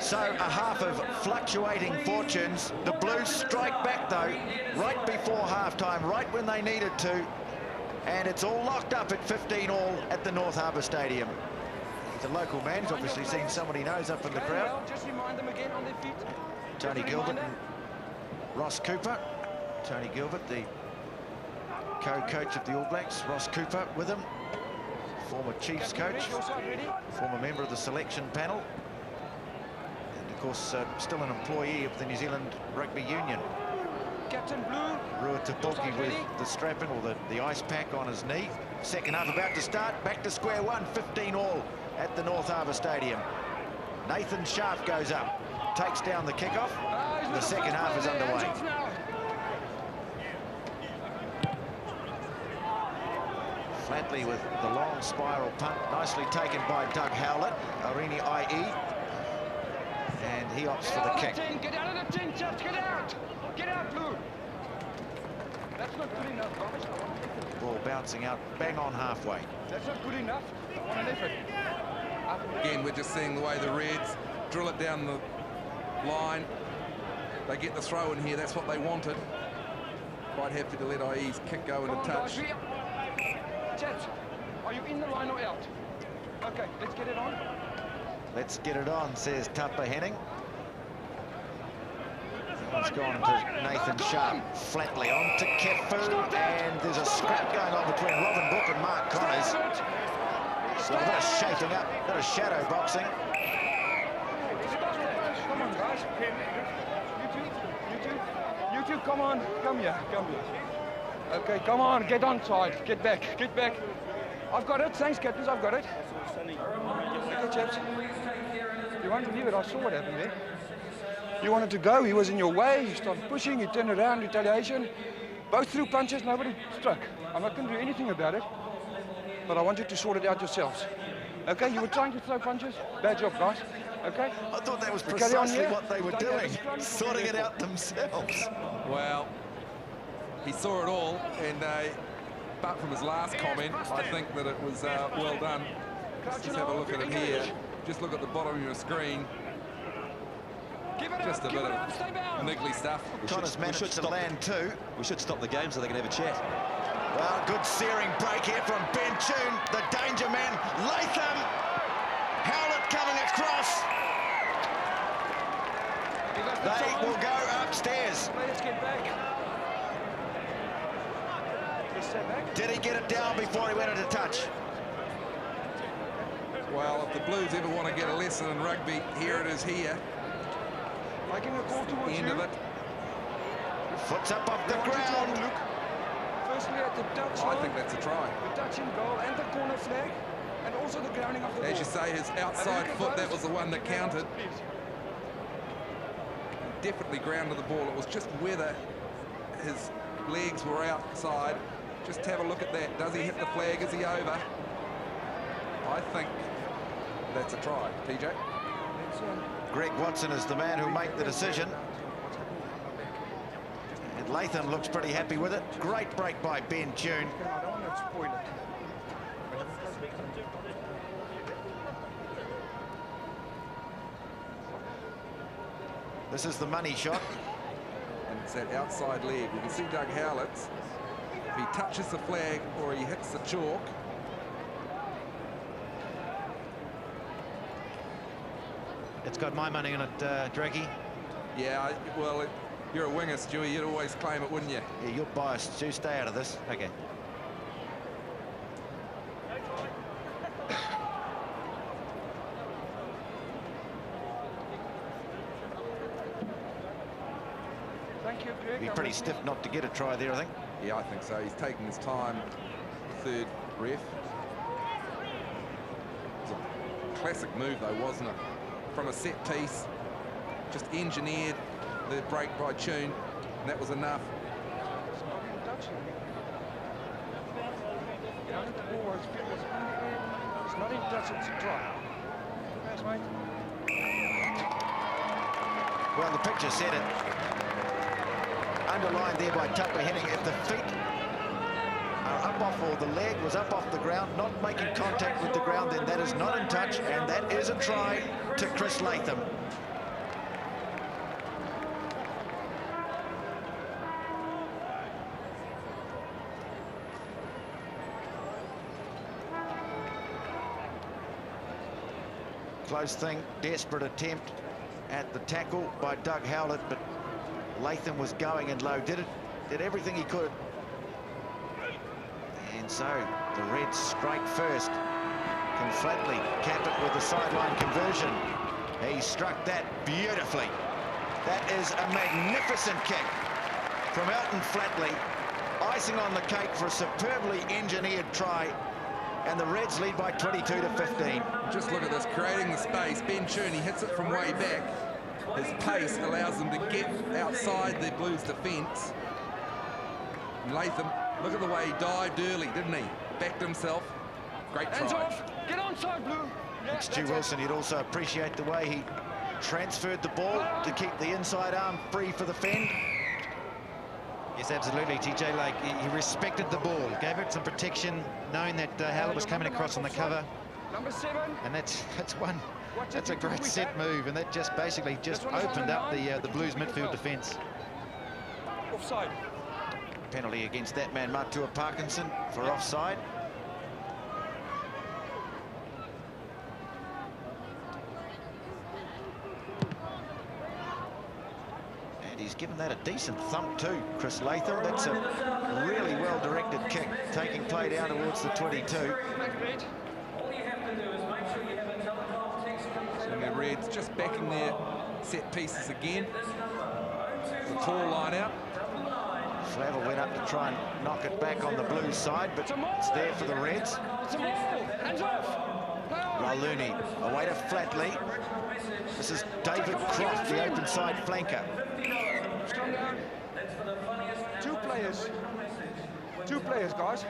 So a half of fluctuating fortunes. The Blues strike back, though, right before halftime, right when they needed to. And it's all locked up at 15 all at the North Harbour Stadium. He's a local man. He's obviously seen someone he knows up in the crowd. Just remind them again on their feet. Tony Gilbert and Ross Cooper. Tony Gilbert, the co-coach of the All Blacks. Ross Cooper with him. Former Chiefs coach. Former member of the selection panel. And, of course, still an employee of the New Zealand Rugby Union. Captain Blue. Rua Tapuki with the strapping or the ice pack on his knee. Second half about to start. Back to square one. 15 all at the North Harbour Stadium. Nathan Sharp goes up. Takes down the kickoff. The second half is underway. Flatley with the long spiral punt. Nicely taken by Doug Howlett. Arini Ai. And he opts for the kick. Get out of the tin, chaps. Get out. Get out, Blue. That's not good enough. Ball bouncing out bang on halfway. That's not good enough. I want an effort. Again, we're just seeing the way the Reds drill it down the line. They get the throw in here. That's what they wanted. Quite happy to let IE's kick go into touch. Chaps, are you in the line or out? Okay, let's get it on. Let's get it on, says Tapa Henning. One's gone to Nathan Sharp. Flatley on to Kefu. And there's a scrap going on between Robin Brook and Mark Connors. So a bit of shaking up, a bit of shadow boxing. Come on, guys. You two, come on. Come here. Okay, come on, get on side. Get back. I've got it. Thanks, captains, I've got it. Okay, chaps. You won't believe it, I saw what happened there. You wanted to go, he was in your way, you started pushing, you turned around, retaliation. Both threw punches, nobody struck. I'm not going to do anything about it, but I want you to sort it out yourselves. Okay, you were trying to throw punches? Bad job, guys. Okay? I thought that was precisely what they were doing, sorting it out themselves. Well, he saw it all, and apart from his last comment, I think that it was well done. Let's just have a look at it here. Just look at the bottom of your screen. Just a bit of niggly stuff. Connors managed to land two. We should stop the game so they can have a chat. Well, good searing break here from Ben Toon, the danger man. Latham, Howlett coming across. They will go upstairs. Let's get back. Did he get it down before he went into touch? Well, if the Blues ever want to get a lesson in rugby, here it is here. Making a call towards End you. of it. Foot's up off the I want you to ground. look. Firstly at the touch I line, think that's a try. the touching goal and the corner flag, and also the grounding of the ball. As you say, his outside foot, that was the one that counted. Please. Definitely grounded the ball. It was just whether his legs were outside. Just have a look at that. Does he hit the flag? Is he over? I think that's a try. TJ? Greg Watson is the man who'll make the decision. And Latham looks pretty happy with it. Great break by Ben Toon. I don't want to spoil it. This is the money shot. And it's that outside leg. You can see Doug Howlett's. If he touches the flag or he hits the chalk, It's got my money on it, Drakey. Yeah, well, you're a winger, Stewie. You'd always claim it, wouldn't you? Yeah, you're biased, Stu. Stay out of this. Okay. Thank you, Greg. Be pretty stiff not to get a try there, I think. Yeah, I think so. He's taking his time. Third ref. It was a classic move, though, wasn't it? From a set piece, just engineered the break by Tune, and that was enough. It's not in touch. Yeah, the ball was in the air. It's not in touch, it's a try. Thanks, mate. Well, the picture said it. Underlined there by Tucker Henning. If the feet are up off, or the leg was up off the ground, not making contact with the ground, then that is not in touch, and that is a try to Chris Latham. Close thing, desperate attempt at the tackle by Doug Howlett, but Latham was going in low, did everything he could. And so the Reds strike first. Can Flatley cap it with the sideline conversion? He struck that beautifully. That is a magnificent kick from Elton Flatley. Icing on the cake for a superbly engineered try. And the Reds lead by 22 to 15. Just look at this, creating the space. Ben Tune, he hits it from way back. His pace allows them to get outside the Blues' defence. And Latham, look at the way he dived early, didn't he? Backed himself. Great Hands try. off! Get onside, Blue! Yeah, Stu that's Wilson, you'd also appreciate the way he transferred the ball to keep the inside arm free for the fend. Yes, absolutely, TJ. Like, he respected the ball, gave it some protection, knowing that Howlett was coming across on the cover. Number 7. And that's a great set move, and that just basically just opened up the Blues midfield defence. Offside. Penalty against that man, Matua Parkinson, for offside. And he's given that a decent thump too, Chris Latham. That's a really well-directed kick, taking play down towards the 22. So the Reds just backing their set pieces again. The tall line out. Flavel went up to try and knock it back on the Blues side, but it's there for the Reds. It's a ball! Hands off! Ralouni away to Flatley. This is David Croft, the open side flanker. Strong down. Two players, guys.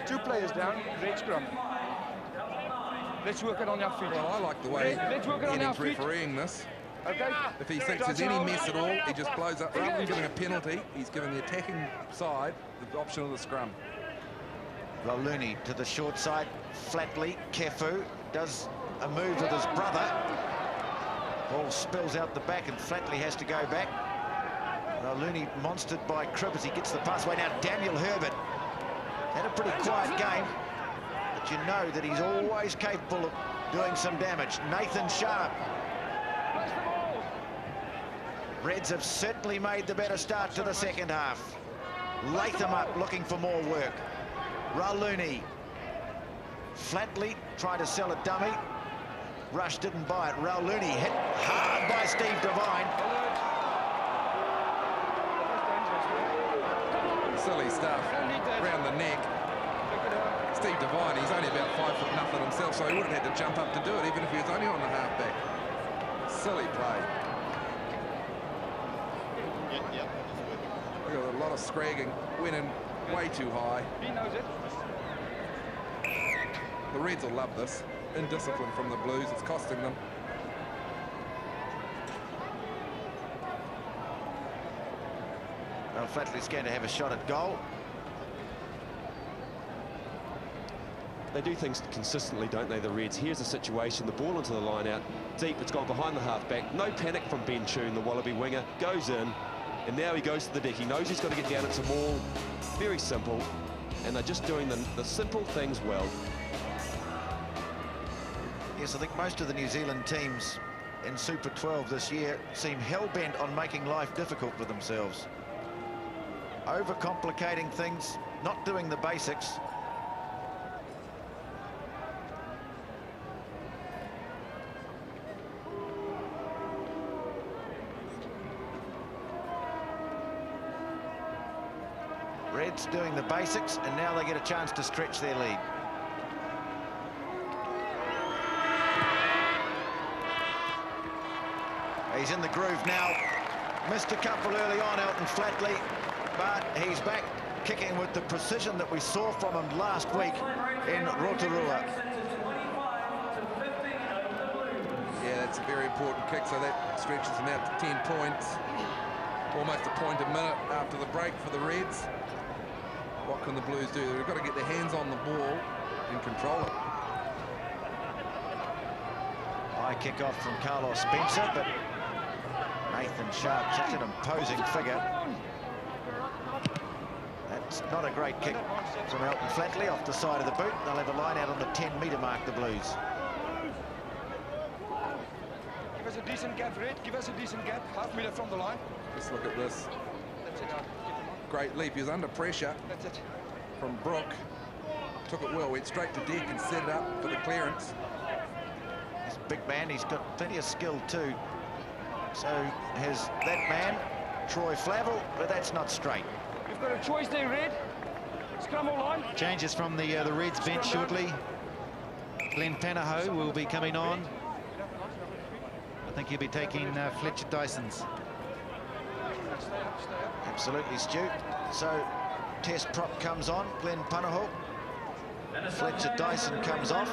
2 players down, red scrum. Let's work it on our feet. Well, I like the way Let's work it on our Henning's feet. refereeing this. Okay. If he thinks there's any mess at all, he just blows up. Rather than giving a penalty, he's giving the attacking side the option of the scrum. Ralouni to the short side. Flatley, Kefu does a move with his brother. Ball spills out the back and Flatley has to go back. Ralouni monstered by Cribb as he gets the pass away. Now Daniel Herbert had a pretty quiet game, but you know that he's always capable of doing some damage. Nathan Sharp. Reds have certainly made the better start to the second half. Latham up looking for more work. Ralouni. Flatley tried to sell a dummy. Rush didn't buy it. Ralouni hit hard by Steve Devine. Silly stuff around the neck. Steve Devine, he's only about 5'0" himself, so he would have had to jump up to do it, even if he was only on the halfback. Silly play. Look at a lot of scragging, went in way too high. He knows it. The Reds will love this. Indiscipline from the Blues, it's costing them. Well, Flatley's going to have a shot at goal. They do things consistently, don't they, the Reds? Here's the situation, the ball into the line out, deep, it's gone behind the halfback. No panic from Ben Tune, the Wallaby winger, goes in, and now he goes to the deck. He knows he's got to get down into maul. Very simple, and they're just doing the simple things well. Yes, I think most of the New Zealand teams in Super 12 this year seem hell-bent on making life difficult for themselves. Overcomplicating things, not doing the basics. Reds doing the basics, and now they get a chance to stretch their lead. He's in the groove now. Missed a couple early on, Elton Flatley, but he's back kicking with the precision that we saw from him last week in Rotorua. Yeah, that's a very important kick, so that stretches him out to 10 points. Almost a point a minute after the break for the Reds. What can the Blues do? They've got to get their hands on the ball and control it. High kick off from Carlos Spencer, but Nathan Sharp, such an imposing figure. That's not a great kick from Elton Flatley off the side of the boot. They'll have a line out on the 10-metre mark, the Blues. Give us a decent gap, Red. Give us a decent gap. Half metre from the line. Let's look at this. That's it. Great leap. He was under pressure That's it. from Brook. Took it well, went straight to deck and set it up for the clearance. He's a big man. He's got plenty of skill too. So has that man, Troy Flavel, but that's not straight. You've got a choice there, Red. Scrum or line. Changes from the Reds bench shortly. Glenn Panaho will be coming on. I think he'll be taking Fletcher Dyson's. Absolutely, Stu. So test prop comes on, Glenn Panaho. Fletcher Dyson comes off.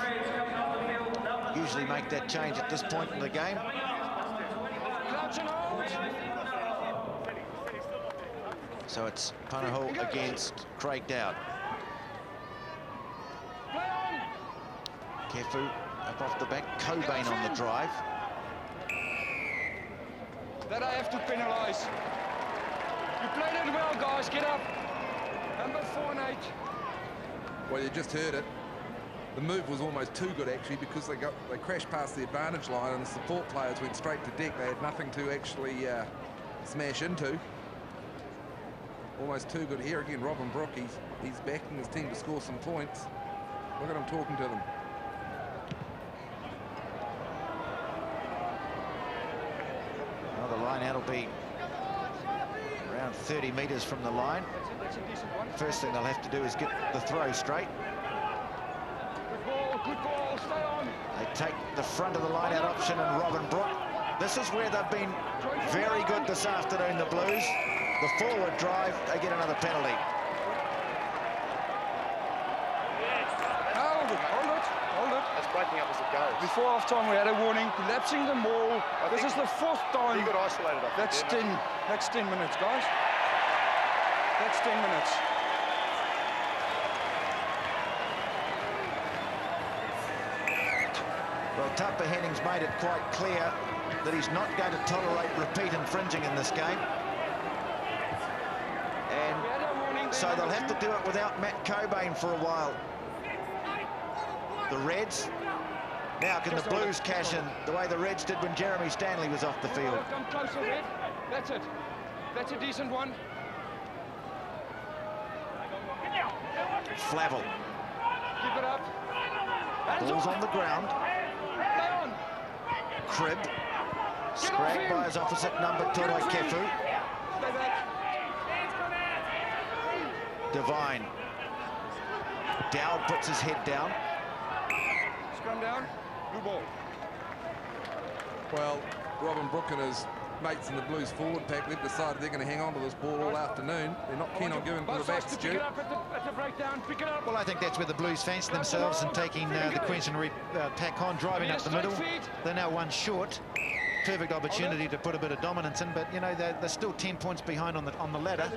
Usually make that change at this point in the game. So it's Panaho against Craig Dowd. Kefu up off the back, Cobain on the drive. That I have to penalise. You played it well, guys. Get up. Number 4 and 8. Well, you just heard it. The move was almost too good, actually, because they crashed past the advantage line and the support players went straight to deck. They had nothing to actually smash into. Almost too good. Here again, Robin Brook, he's backing his team to score some points. Look at him talking to them. Well, the line out will be around 30 metres from the line. That's a decent one. First thing they'll have to do is get the throw straight. Good ball, stay on. They take the front of the line out option and Robin Brook. This is where they've been very good this afternoon, the Blues. The forward drive, they get another penalty. Hold it. That's breaking up as it goes. Before half time we had a warning, collapsing the ball. This is the 4th time. He got isolated. That's 10. That's 10 minutes, guys. That's 10 minutes. Well, Tupper Henning's made it quite clear that he's not going to tolerate repeat infringing in this game. And so they'll have to do it without Matt Cobain for a while. The Reds. Now can the Blues cash in the way the Reds did when Jeremy Stanley was off the field? Come closer, Red. That's it. That's a decent one. Flavel. Keep it up. Ball's on the ground. Play on. Cribb. Scragged by his opposite number, Toro Kefu. Stay back. Devine. Dowd puts his head down. Scrum down. Blue ball. Well, Robin Brook and his mates in the Blues forward pack, they've decided they're going to hang on to this ball all afternoon. They're not keen on giving to the back, Pick Stu. it up at the breakdown. Pick it up. Well, I think that's where the Blues fancy themselves and taking the Queensland pack on, driving up the middle. They're now one short. Perfect opportunity to put a bit of dominance in, but you know they're still 10 points behind on the ladder.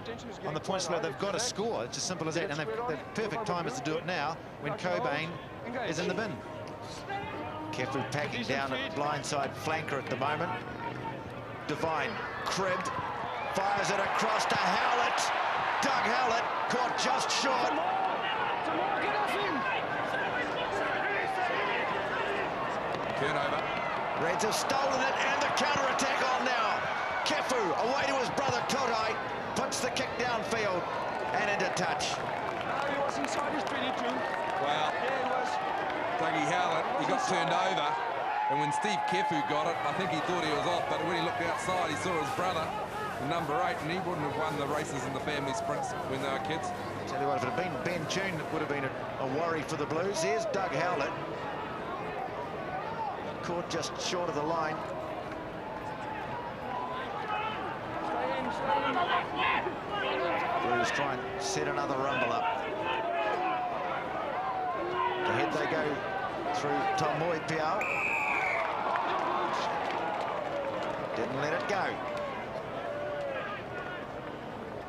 On the points ladder, they've got to score. It's as simple as that, and the perfect time is to do it now when Cobain is in the bin. Kefu packing down at blindside flanker at the moment. Devine, Cribb, fires it across to Howlett. Doug Howlett caught just short. Get off him. Turnover. Reds have stolen it, and the counter-attack on now. Kefu, away to his brother Totai, puts the kick downfield and into touch. He was inside his 22. Well, Yeah, he was. Dougie Howlett, he got turned over, and when Steve Kefu got it, I think he thought he was off, but when he looked outside, he saw his brother, number 8, and he wouldn't have won the races in the family sprints when they were kids. Tell you what, if it had been Ben Tune, it would have been a worry for the Blues. Here's Doug Howlett. Caught just short of the line. Blues try and set another rumble up. Ahead they go through Tomoi Piao. Didn't let it go.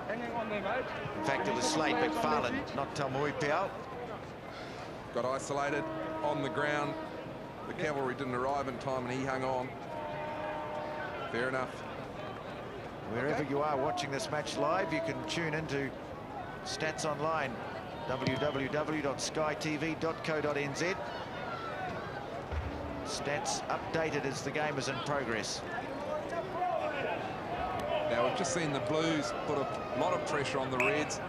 Hanging on there, mate. In fact, it was Slade McFarlane, not Tomoi Piao. Got isolated on the ground. The cavalry didn't arrive in time, and he hung on. Fair enough. Wherever you are watching this match live, you can tune into Stats Online, www.skytv.co.nz. Stats updated as the game is in progress. Now, we've just seen the Blues put a lot of pressure on the Reds.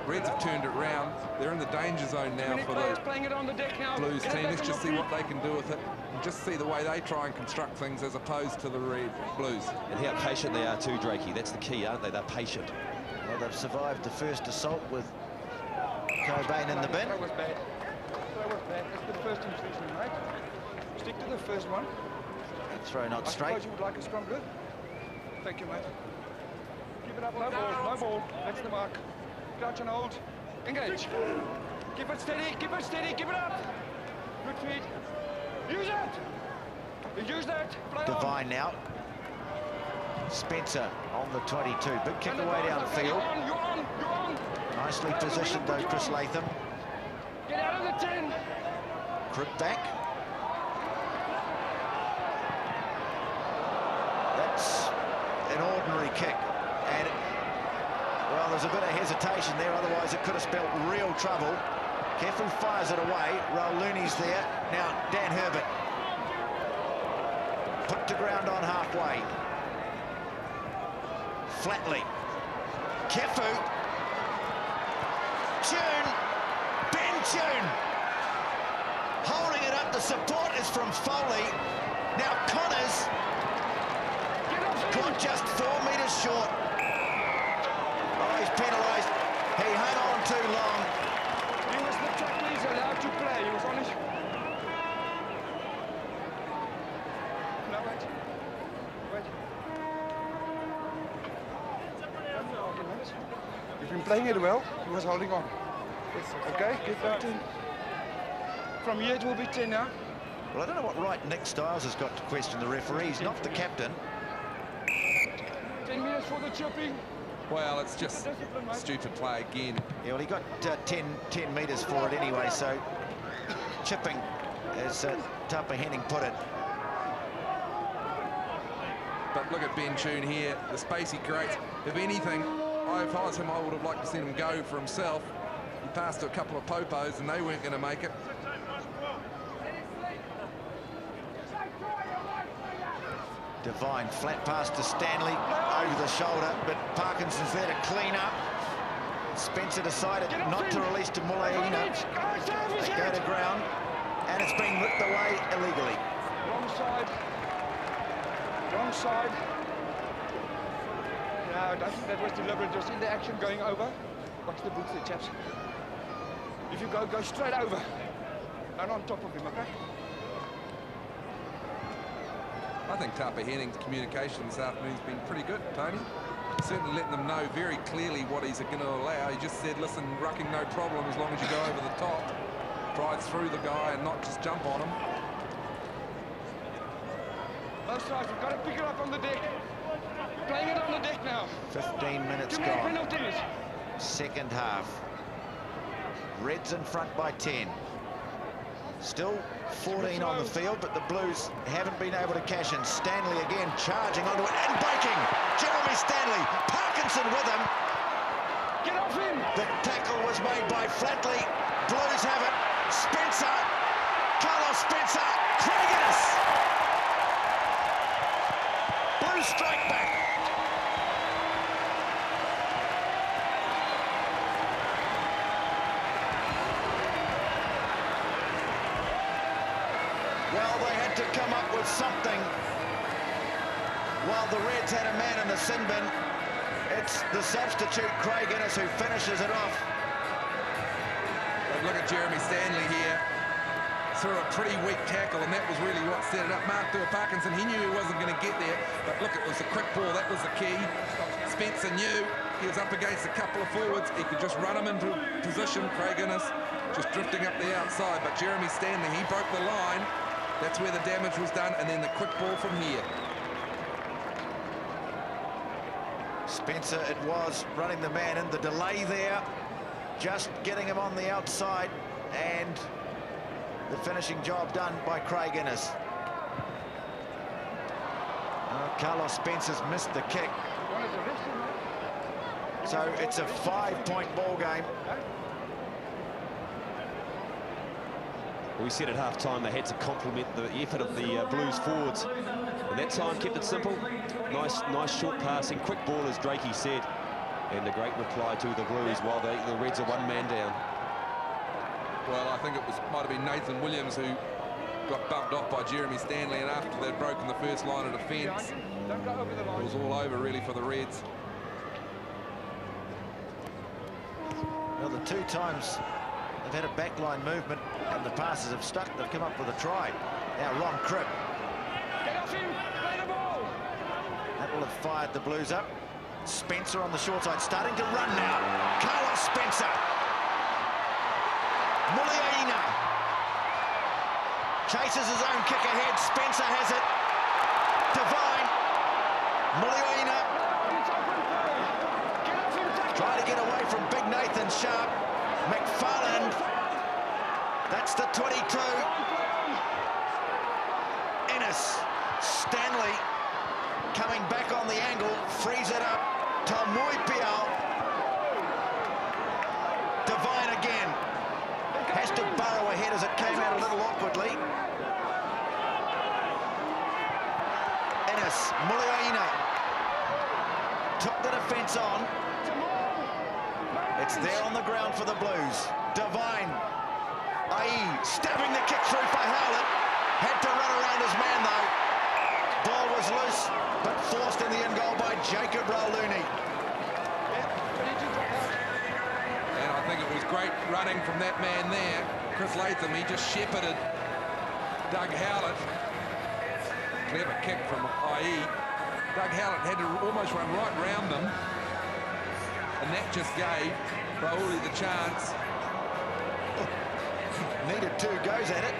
Reds have turned it round. They're in the danger zone now for the playing it on the deck now. Blues team. Let's just see what they can do with it and just see the way they try and construct things as opposed to the Blues. And how patient they are too, Drakey. That's the key, aren't they? They're patient. Well, they've survived the first assault with Cobain in the bin. That was bad. That was bad. That's the first instruction, mate. Stick to the first one. Throw not I straight. suppose you would like a scrum good. Thank you, mate. Keep it up, no ball, no ball. That's the mark. Crouch and hold. Engage. Keep it steady, keep it steady, keep it up. Good feet. Use it. Use that. Play Divine now. Spencer on the 22. Big kick on. away downfield. You're on. Nicely positioned though, Chris Latham. Get out of the 10. Crip back. That's an ordinary kick. And, well, there's a bit of hesitation there, otherwise it could have spelled real trouble. Kefu fires it away. Raul Looney's there. Now, Dan Herbert. Put to ground on halfway. Flatley. Kefu. Tune. Ben Tune. Holding it up. The support is from Foley. Now, Connors. Caught just 4 metres short. Oh, he's penalised. He hung on too long. He was the tackle he's allowed to play. He was on his... No, wait. You've been playing it well. He was holding on. Okay, get back in. From here it will be 10 now. Well, I don't know what right Nick Stiles has got to question the referees, not the captain. 10 minutes for the chipping. Well, it's just stupid play again. Yeah, well, he got 10 metres for it anyway, so chipping, as Tapa Henning put it. But look at Ben Tune here, the space he creates. If anything, if I was him, I would have liked to see him go for himself. He passed to a couple of popos and they weren't going to make it. Divine, flat pass to Stanley, over the shoulder, but Parkinson's there to clean up. Spencer decided not to release to Mulaina. They go to ground, and it's been ripped away illegally. Wrong side. Wrong side. No, I don't think that was deliberate, just in the action going over. Watch the boots there, chaps. If you go straight over. And on top of him, okay? I think Tapa Henning's communication this afternoon has been pretty good, Tony. Certainly letting them know very clearly what he's going to allow. He just said, listen, rucking no problem as long as you go over the top. Drive through the guy and not just jump on him. Both sides, we've got to pick it up on the deck. Playing it on the deck now. 15 minutes Too many gone. penalties. Second half. Reds in front by 10. Still 14 on the field, but the Blues haven't been able to cash in. Stanley again charging onto it and breaking. Jeremy Stanley, Parkinson with him. Get off him! The tackle was made by Flatley. Blues have it. Spencer, Carlos Spencer, Craig Innes. Blues strike back. Well, they had to come up with something. While the Reds had a man in the sin bin, it's the substitute, Craig Innes, who finishes it off. But look at Jeremy Stanley here. Threw a pretty weak tackle, and that was really what set it up. Mark Parkinson, he knew he wasn't going to get there, but look, it was a quick ball. That was the key. Spencer knew he was up against a couple of forwards. He could just run him into position. Craig Innes just drifting up the outside, but Jeremy Stanley, he broke the line. That's where the damage was done, and then the quick ball from here. Spencer, it was, running the man in. The delay there, just getting him on the outside, and the finishing job done by Craig Innes. Carlos Spencer's missed the kick. So it's a 5-point ball game. We said at half-time they had to complement the effort of the Blues forwards. And that time kept it simple. Nice short passing, quick ball, as Drakey said. And a great reply to the Blues while the Reds are one man down. Well, I think it might have been Nathan Williams who got bumped off by Jeremy Stanley, and after they'd broken the first line of defence, it was all over really for the Reds. Well, the two times they've had a backline movement and the passes have stuck, they've come up with a try. Now Ron Cribb. That will have fired the Blues up. Spencer on the short side, starting to run now. Carlos Spencer. Muliaina chases his own kick ahead. Spencer has it. Devine. Muliaina trying to get away from big Nathan Sharp. McFarland. That's the 22. Innes. Stanley coming back on the angle. Frees it up. Tomui Piao. Devine again. Has to burrow ahead as it came out a little awkwardly. Innes, Muliaina took the defence on. It's there on the ground for the Blues. Devine, stabbing the kick through for Howlett. Had to run around his man though. Ball was loose, but forced in the end goal by Jacob Rauluni. I think it was great running from that man there. Chris Latham, he just shepherded Doug Howlett. Clever kick from IE. Doug Howlett had to almost run right round them. And that just gave Rauli the chance. Needed 2 goes at it.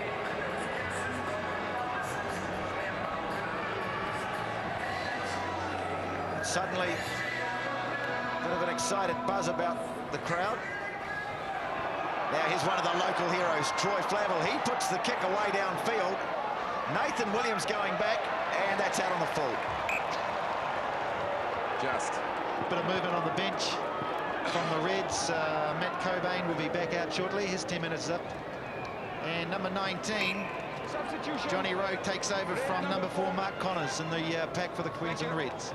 And suddenly, a bit of an excited buzz about the crowd. Now here's one of the local heroes, Troy Flavel. He puts the kick away downfield. Nathan Williams going back, and that's out on the full. Just A bit of movement on the bench from the Reds. Matt Cobain will be back out shortly. His 10 minutes is up. And number 19, Johnny Rowe, takes over from number 4, Mark Connors, in the pack for the Queensland Reds.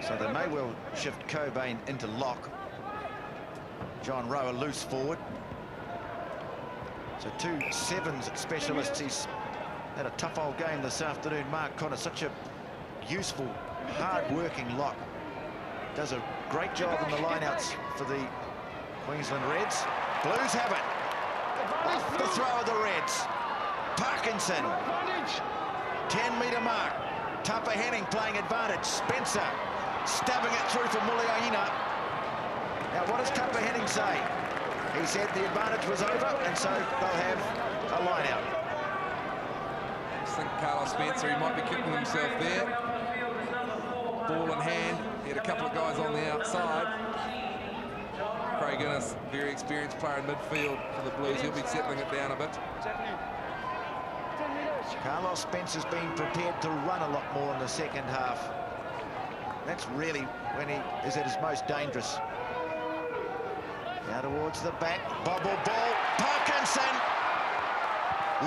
So they may well shift Cobain into lock. John Rowe, a loose forward. So 2 sevens specialists. He's had a tough old game this afternoon. Mark Connors, such a useful, hard-working lock. Does a great job in the lineouts for the Queensland Reds. Blues have it. Off the throw of the Reds. Parkinson. 10-metre mark. Tapa Henning playing advantage. Spencer stabbing it through for Muliaina. Now, what does Tapa Henning say? He said the advantage was over, and so they'll have a line-out. I think Carlos Spencer, he might be kicking himself there. Ball in hand. He had a couple of guys on the outside. Craig Innes, very experienced player in midfield for the Blues. He'll be settling it down a bit. Carlos Spencer's been prepared to run a lot more in the second half. That's really when he is at his most dangerous. Now towards the back, bobble ball, Parkinson.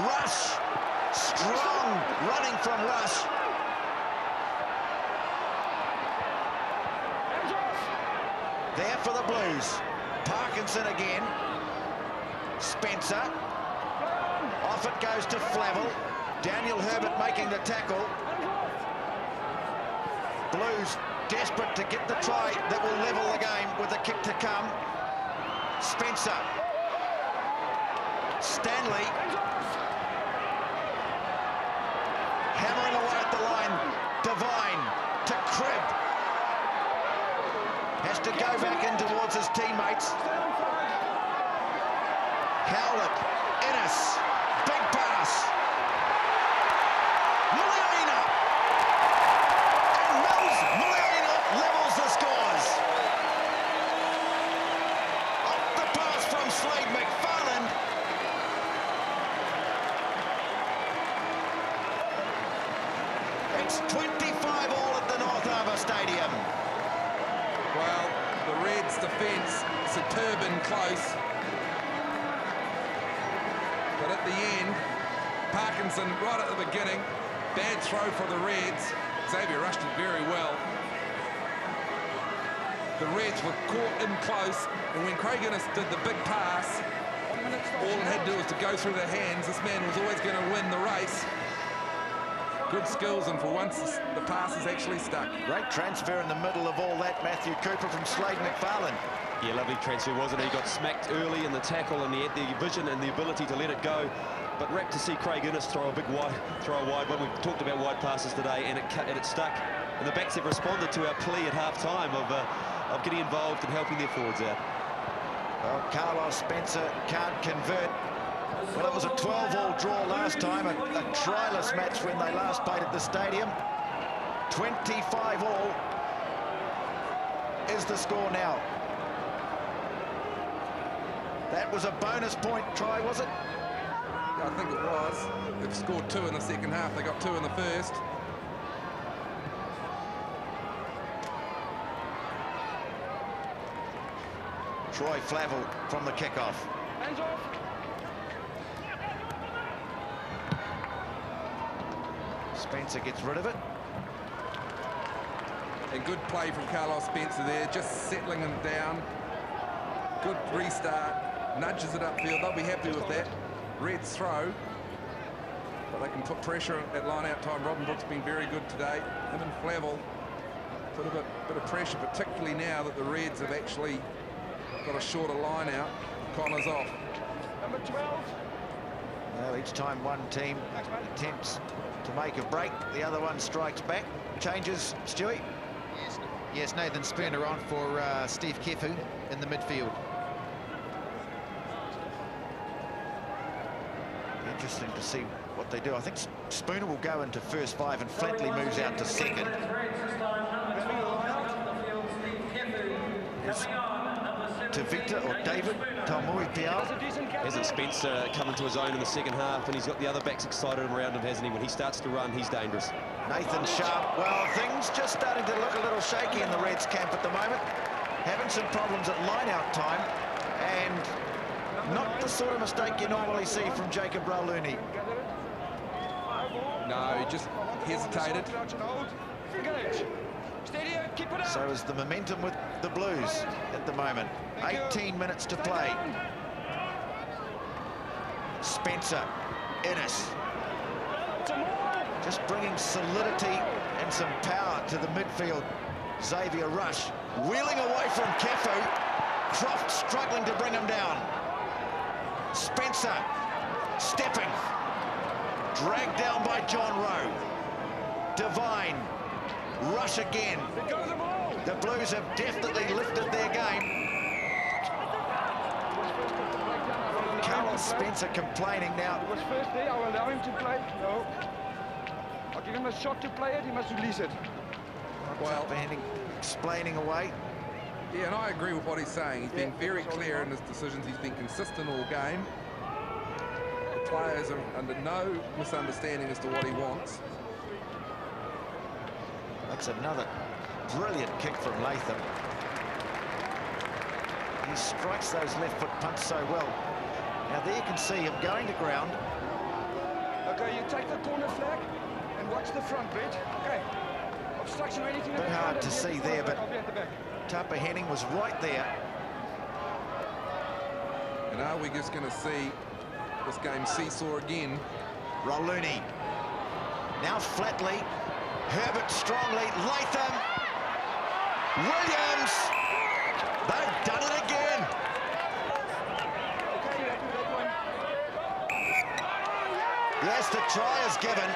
Rush, strong running from Rush. There for the Blues. Parkinson again. Spencer. Off it goes to Flavel. Daniel Herbert making the tackle. Blues desperate to get the try that will level the game with the kick to come. Spencer. Stanley. Hammering away at the line. Devine to Cribb. Has to go back in towards his teammates. Howlett. Innes. Big pass. Muliaina. And Muliaina levels the scores. Off the pass from Slade McFarland. It's 25 all at the North Harbour Stadium. Well, the Reds' defence, superb and close. But at the end, Parkinson right at the beginning, bad throw for the Reds. Xavier rushed it very well. The Reds were caught in close, and when Craig Innes did the big pass, all it had to do was to go through their hands. This man was always going to win the race. Good skills, and for once the pass is actually stuck. Great transfer in the middle of all that, Matthew Cooper from Slade McFarland. Yeah, lovely transfer, wasn't it? He got smacked early in the tackle, and he had the vision and the ability to let it go. But rapt to see Craig Innes throw a big wide one. We've talked about wide passes today, and it stuck. And the backs have responded to our plea at half-time of getting involved and helping their forwards out. Well, Carlos Spencer can't convert. Well, it was a 12-all draw last time, a tryless match when they last played at the stadium. 25 all is the score now. That was a bonus point try, was it? I think it was. They've scored 2 in the second half. They got 2 in the first. Troy Flavel from the kickoff. Hands off. Spencer gets rid of it. And good play from Carlos Spencer there, just settling him down. Good restart, nudges it upfield. They'll be happy with that. Reds throw, but they can put pressure at line-out time. Robin Brooks been very good today. Him and Flavel put a bit of pressure, particularly now that the Reds have actually got a shorter line-out. Connor's off. Number 12. Well, each time one team attempts to make a break, the other one strikes back. Changes, Stewie? Yes, Nathan Spooner on for Steve Kefu in the midfield. Interesting to see what they do. I think Spooner will go into first 5 and Flatley moves out to second. Tavita or David Talmui Piao. Hasn't Spencer come into his own in the second half, and he's got the other backs excited around him, hasn't he? When he starts to run, he's dangerous. Nathan Sharp. Well, things just starting to look a little shaky in the Reds camp at the moment. Having some problems at line-out time, and not the sort of mistake you normally see from Jacob Rauluni. No, he just hesitated. So is the momentum with the Blues at the moment. 18 minutes to play. Spencer, Innes. Just bringing solidity and some power to the midfield. Xavier Rush wheeling away from Kefu. Croft struggling to bring him down. Spencer stepping. Dragged down by John Rowe. Devine. Rush again. The Blues have definitely lifted their game. Carlos Spencer complaining now. It was first day, I will allow him to play. No. I'll give him a shot to play it, he must release it. Well, explaining away. Yeah, and I agree with what he's saying. He's been very clear in his decisions. He's been consistent all game. The players are under no misunderstanding as to what he wants. That's another brilliant kick from Latham. He strikes those left foot punts so well. Now there you can see him going to ground. Okay, you take the corner flag and watch the front bit. Okay. obstruction or anything. A bit hard to see there, but I'll be at the back. Tapa Henning was right there. And are we just going to see this game seesaw again? Roluni. Now Flatley. Herbert strongly. Latham. Williams. They've done it again. Okay, you have to that one. Yes, the try is given.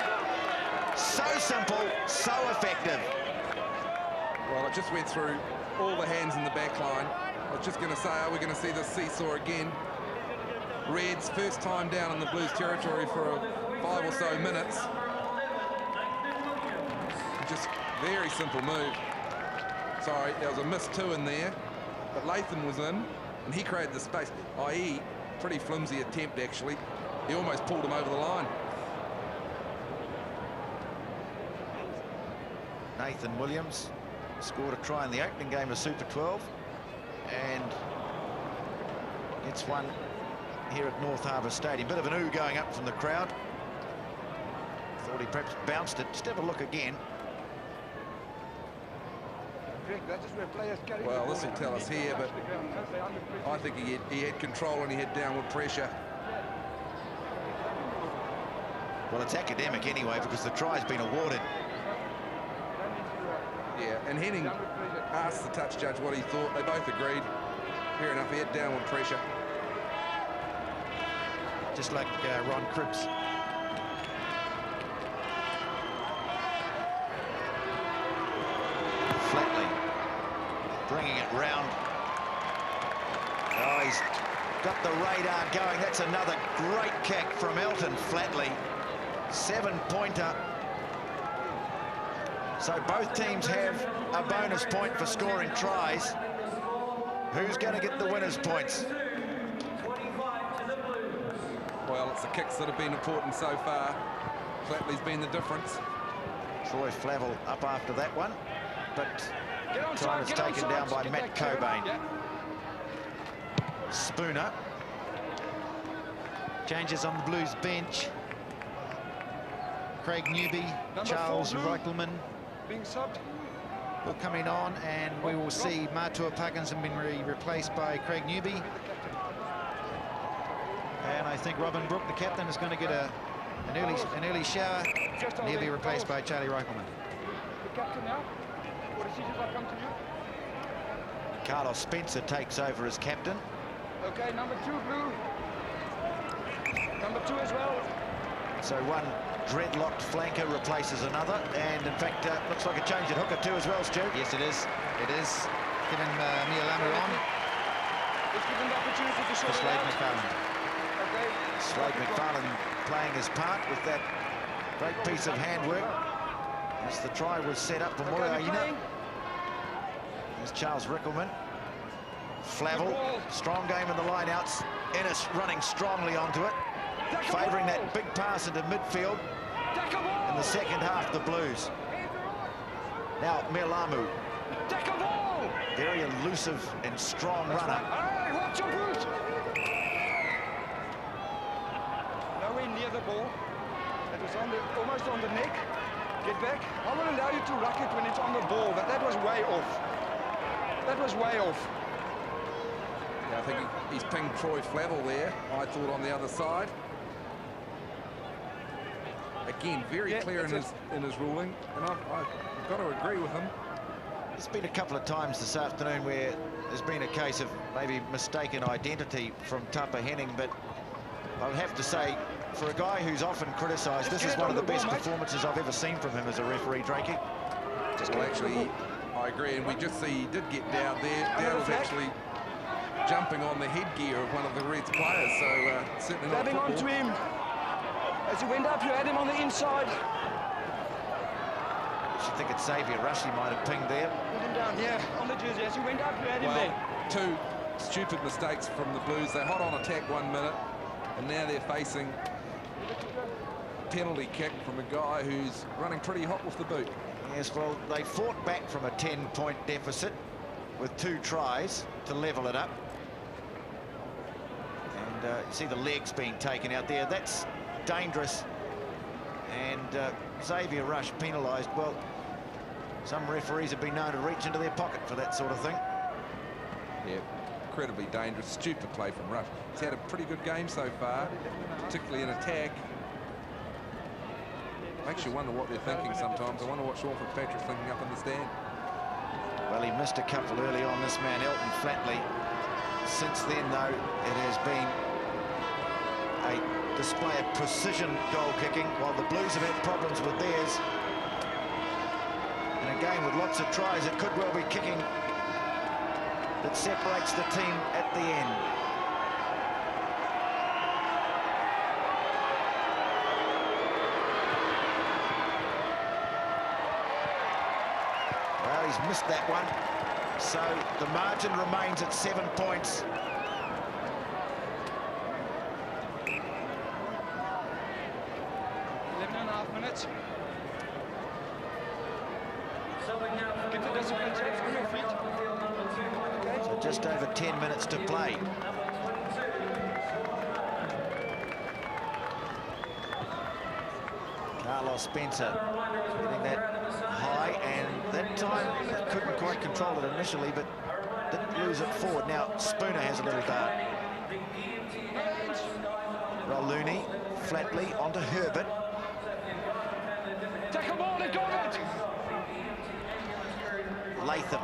So simple, so effective. Well, it just went through all the hands in the back line. I was just going to say, are we going to see this seesaw again? Reds, first time down in the Blues territory for 5 or so minutes. Just very simple move. Sorry, there was a miss 2 in there, but Latham was in, and he created the space, i.e., pretty flimsy attempt, actually. He almost pulled him over the line. Nathan Williams scored a try in the opening game of Super 12 and gets one here at North Harbour Stadium. Bit of an ooh going up from the crowd. Thought he perhaps bounced it. Just have a look again. That is where players carry Well, the ball. this will tell us here, but I think he had control and he had downward pressure. Well, it's academic anyway because the try's been awarded. Yeah, and Henning asked the touch judge what he thought. They both agreed. Fair enough, he had downward pressure. Just like Ron Cripps. Flatley bringing it round. Oh, he's got the radar going. That's another great kick from Elton Flatley. 7-pointer. So both teams have a bonus point for scoring tries. Who's going to get the winners' points? Well, it's the kicks that have been important so far. Flatley's been the difference. Troy Flavel up after that one, but time is taken down by Matt Cobain. Yeah. Spooner. Changes on the Blues bench. Craig Newby, Number Charles 4 Blue. Reichelman Being subbed. will coming on, and we will see Matua Parkinson being replaced by Craig Newby. And I think Robin Brook, the captain, is going to get an early shower, and he'll be replaced by Charlie Reichelman. The captain now. What decisions have come to you? Carlos Spencer takes over as captain. Okay, number 2 Blue. Number 2 as well. So one dreadlocked flanker replaces another, and in fact looks like a change at hooker too as well, Stu. Yes, it is. It is. Given Mialamu on It's given the opportunity to show for Slade McFarland. Okay. Slade McFarlane playing his part with that great piece of handwork as the try was set up for Moriaina. There's Charles Rickleman. Flavel, strong game in the lineouts. Ennis running strongly onto it, favouring that big pass into midfield in the second half, the Blues. Now Mialamu, very elusive and strong runner. Hey, watch your boot! Nowhere near the ball. It was on almost on the neck. Get back. I will allow you to ruck it when it's on the ball, but that was way off. That was way off. Yeah, I think he's pinged Troy Flavel there, I thought, on the other side. Again, very clear in his ruling, and I've got to agree with him. There's been a couple of times this afternoon where there's been a case of maybe mistaken identity from Tapa Henning, but I'll have to say, for a guy who's often criticised, this is one of the best performances I've ever seen from him as a referee, Drakey. Well, actually, I agree, and we just see he did get down there. Down was actually jumping on the headgear of one of the Reds players, so certainly not Grabbing onto football. him. As he went up, you had him on the inside. I think it's Xavier Rush he might have pinged there. Put him down, yeah, on the jersey. As he went up, you had him there. Two stupid mistakes from the Blues. They're hot on attack 1 minute, and now they're facing a penalty kick from a guy who's running pretty hot with the boot. Yes, well, they fought back from a 10-point deficit with 2 tries to level it up. And you see the legs being taken out there. That's dangerous. And Xavier Rush penalised. Well, Some referees have been known to reach into their pocket for that sort of thing. Yeah, incredibly dangerous, stupid play from Rush. He's had a pretty good game so far, particularly in attack. Makes you wonder what they're thinking sometimes. I wonder what Sean Fitzpatrick's thinking up in the stand. Well, he missed a couple early on, this man, Elton Flatley. Since then, though, it has been a display of precision goal kicking, while the Blues have had problems with theirs. In a game with lots of tries, it could well be kicking that separates the team at the end. Well, he's missed that one, so the margin remains at 7 points. So just over 10 minutes to play. Carlos Spencer getting that high, and that time couldn't quite control it initially, but didn't lose it forward. Now Spooner has a little dart. Looney, Flatley onto Herbert. Take a ball and go it! Latham,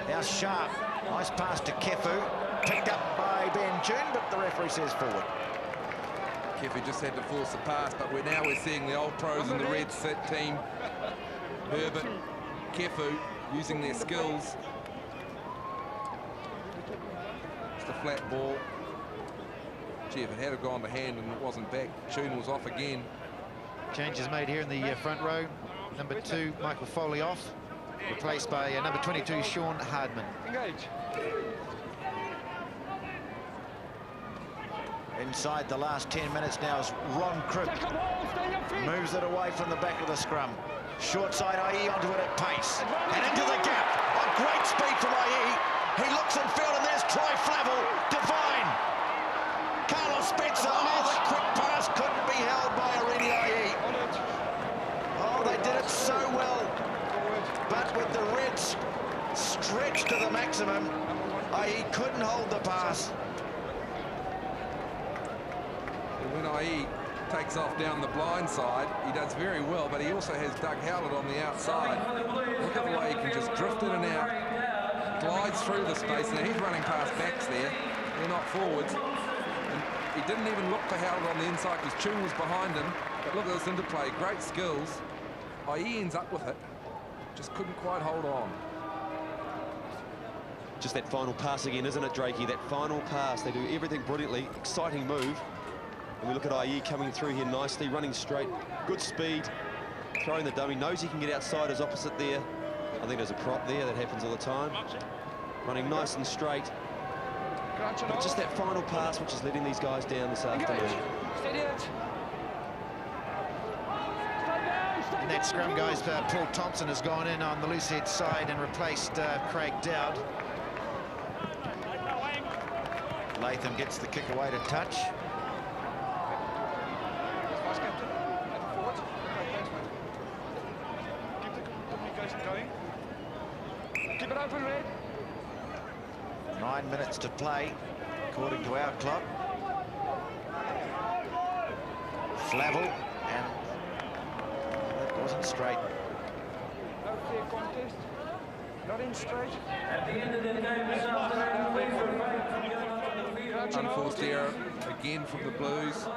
now Sharp, nice pass to Kefu, picked up by Ben June, but the referee says forward. Kefu just had to force the pass, but we're seeing the old pros in the red set team, Herbert, Kefu, using their skills. Just a flat ball. Gee, if it had gone to hand and it wasn't back, Tune was off again. Changes made here in the front row. Number 2, Michael Foley off, replaced by number 22, Sean Hardman. Engage. Inside the last 10 minutes now is Ron Cribb. Moves it away from the back of the scrum. Short side IE onto it at pace. And into the gap. Oh, great speed from IE. He looks in field and there's Troy Flavel. Divine. Carlos Spencer. Oh, the quick pass couldn't be held by Arini IE. Oh, they did it so well. But with the Reds stretched to the maximum, IE couldn't hold the pass. When IE takes off down the blind side, he does very well, but he also has Doug Howlett on the outside. Look at the way he can just drift in and out, glides through the space. Now he's running past backs there, they're not forwards. And he didn't even look for Howlett on the inside because Tune was behind him. But look at this interplay, great skills. IE ends up with it, just couldn't quite hold on. Just that final pass again, isn't it, Drakey? That final pass, they do everything brilliantly, exciting move. And we look at IE coming through here nicely, running straight, good speed, throwing the dummy, knows he can get outside his opposite there. I think there's a prop there, that happens all the time. Running nice and straight. But just that final pass which is letting these guys down this afternoon. In that scrum, guys, Paul Thompson has gone in on the Loosehead side and replaced Craig Dowd. Latham gets the kick away to touch. Keep it open, Red. 9 minutes to play, according to our clock. Flavel, and that wasn't straight. No fair contest. Not in straight. At the end of the game this afternoon, Unforced error again from the Blues.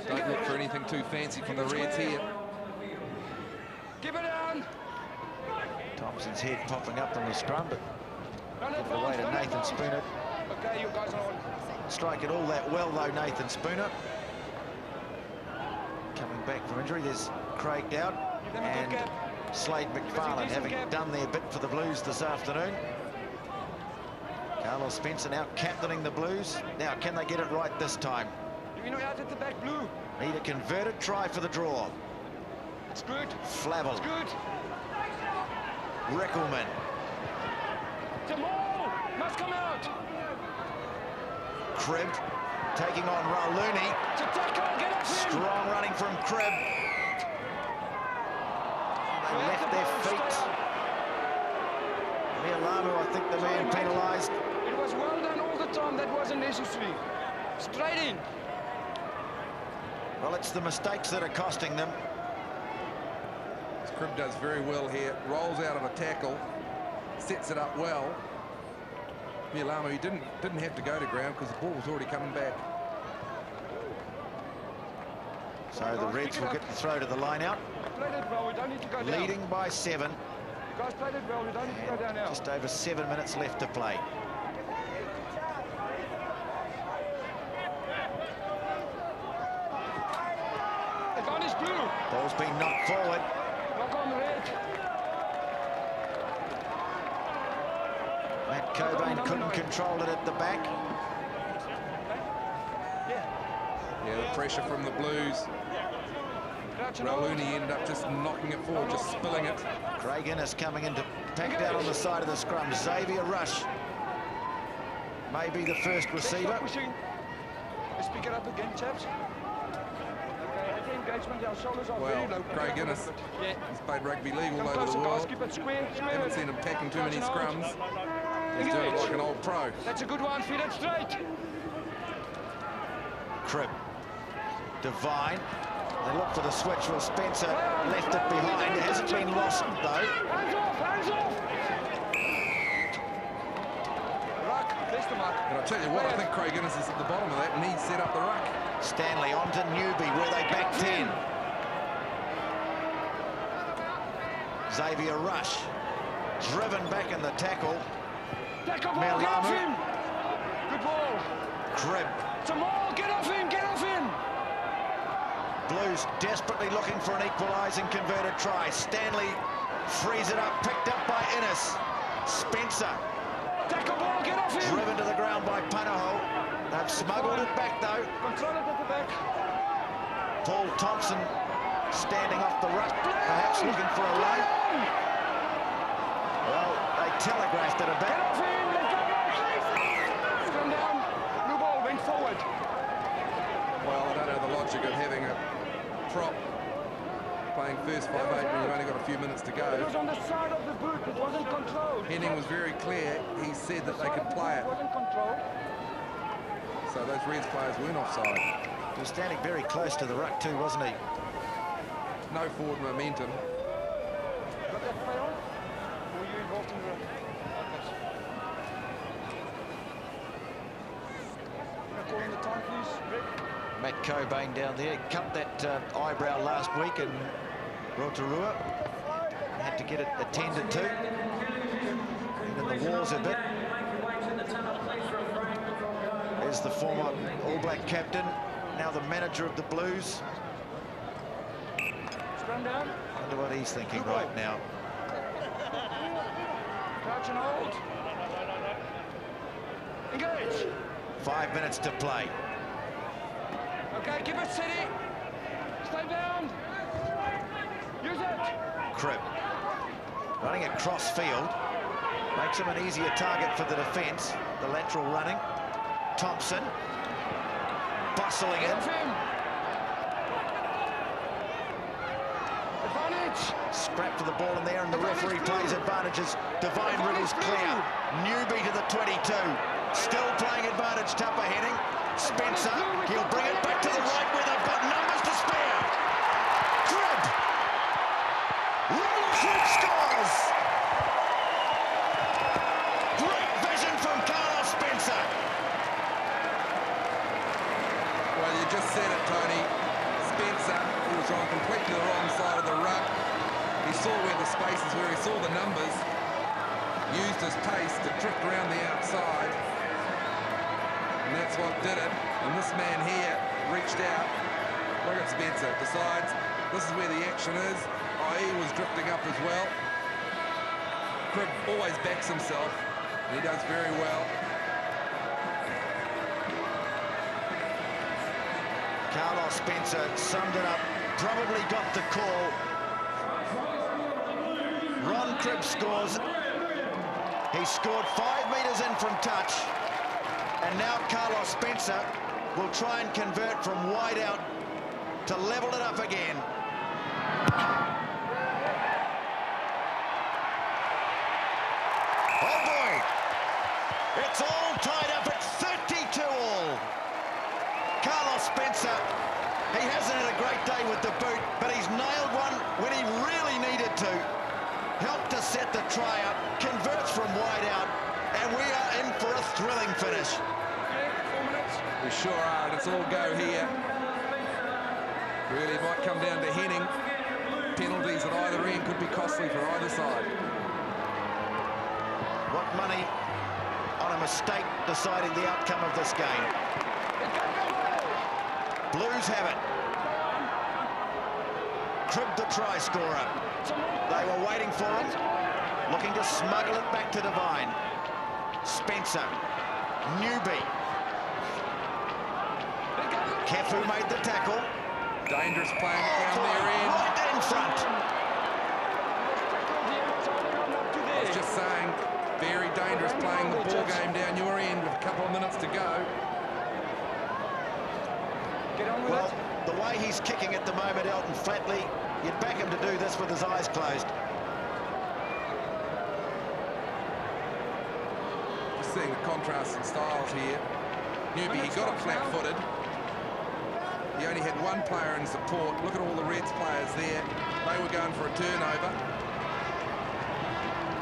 Don't look for anything too fancy from the Reds here. Give it down. Thompson's head popping up from the scrum, but give it away to Nathan Spooner. Okay, you guys are on. Strike it all that well, though, Nathan Spooner. Coming back from injury, there's Craig Dowd and Slade McFarlane having done their bit for the Blues this afternoon. Carlos Spencer now captaining the Blues. Now, can they get it right this time? You know, out at the back, Blue. Need a converted try for the draw. It's good. Flavel. It's good. Rickelman. Jamal must come out. Cribb taking on Rauluni. To tackle, get up here. Strong running from Cribb. They left their feet Mialamu, I think, the man penalised. It was well done all the time. That wasn't necessary. Straight in. Well, it's the mistakes that are costing them. Cribb does very well here. Rolls out of a tackle, sets it up well. Mialamu, he didn't have to go to ground because the ball was already coming back. So the Reds will get the throw to the line out. Played it well. We don't need to go down. Leading by 7. You guys played it well. We don't need to go down now. Just over 7 minutes left to play. Advantage blue. Ball's been knocked forward. Knock on red. Matt Cobain couldn't control it at the back. Yeah, the pressure from the Blues. Rauluni ended up just knocking it forward, just spilling it. Craig Innes coming in to pack down on the side of the scrum. Xavier Rush may be the first receiver. Pushing. Let's pick it up again, chaps. Okay, engagement. Our shoulders are very low. Craig Innes, Yeah. he's played rugby league all over Close the guys, world. keep it square. Haven't seen him packing too many scrums. He's doing it like an old pro. That's a good one. Feed it straight. Cribb. Devine. They look for the switch. Well, Spencer left it behind. It hasn't been lost, though. Hands off, hands off. Ruck, there's the mark. And I'll tell you what, I think Craig Innes is at the bottom of that and he's set up the ruck. Stanley on to Newby, where they back 10. Xavier Rush. Driven back in the tackle. Tackle ball, get off Mialamu. him. Good ball. Cribb. Jamal, get off him, get off him. Blues desperately looking for an equalising converted try. Stanley frees it up, picked up by Innes. Spencer. Tackle ball, get off him. Driven to the ground by Panaho. They've smuggled it back, though. Control it at the back. Paul Thompson standing off the ruck, perhaps looking for a run. Well, they telegraphed it a Get bit. off him, let's go back. Come down. Blue ball, went forward. Well, I don't know the logic of having a prop playing first 5-8 when you've only got a few minutes to It go. was on the side of the boot, it wasn't controlled. Henning was very clear. He said that they could play It it. wasn't controlled. So those Reds players weren't offside. He was standing very close to the ruck too, wasn't he? No forward momentum. Got that play on? Or were you involved in the... Calling the time, please, Rick. Matt Cobain down there. He cut that eyebrow last week in Rotorua. Had to get it attended to. And in the walls a bit. There's the former All Black captain, now the manager of the Blues. Scrum down. I wonder what he's thinking right now. Crouch and hold. Engage. 5 minutes to play. Okay, keep it steady. Stay down. Use it. Cribb running across field. Makes him an easier target for the defence. The lateral running. Thompson bustling Get in. off him. Advantage. Scrap for the ball in there, and the referee plays advantages. Divine Riddle's clear. Newby to the 22. Still playing advantage, Tupper Henning. Spencer, he'll bring it back to the right where they've got numbers to spare. Cribb. Cribb scores. Great vision from Carlos Spencer. Well, you just said it, Tony. Spencer, who was on completely the wrong side of the ruck. He saw where the spaces were, he saw the numbers, used his pace to drift around the outside. And that's what did it. And this man here reached out. Look at Spencer, decides this is where the action is. IE was drifting up as well. Cribb always backs himself, and he does very well. Carlos Spencer summed it up, probably got the call. Ron Cribb scores. He scored 5 metres in from touch. And now Carlos Spencer will try and convert from wide out to level it up again. Oh boy! It's all tied up at 32 all. Carlos Spencer, he hasn't had a great day with the boot, but he's nailed one when he really needed to. Helped to set the try up, converts from wide out, and we are in for a thrilling finish. We sure are, and it's all go here. Really might come down to Henning. Penalties at either end could be costly for either side. What money on a mistake deciding the outcome of this game. Blues have it. Cribb the try scorer. They were waiting for him, looking to smuggle it back to Devine. Spencer, Newby. Kefu made the tackle. Dangerous playing it down their end. Right in front. I was just saying, very dangerous playing the ball game down your end with a couple of minutes to go. Well, the way he's kicking at the moment, Elton Flatley, you'd back him to do this with his eyes closed. Just seeing the contrast in styles here. Newby, he got it flat-footed. He only had one player in support. Look at all the Reds players there. They were going for a turnover.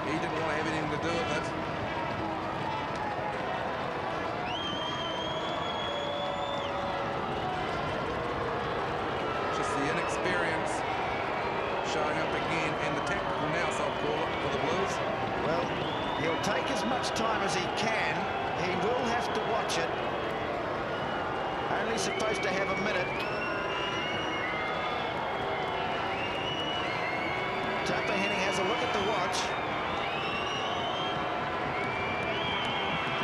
He didn't want to have anything to do with it. Just the inexperience showing up again, and the tactical nous, I'll call it, for the Blues. Well, he'll take as much time as he can. He will have to watch it. Only supposed to have a minute. Tupper Henning has a look at the watch.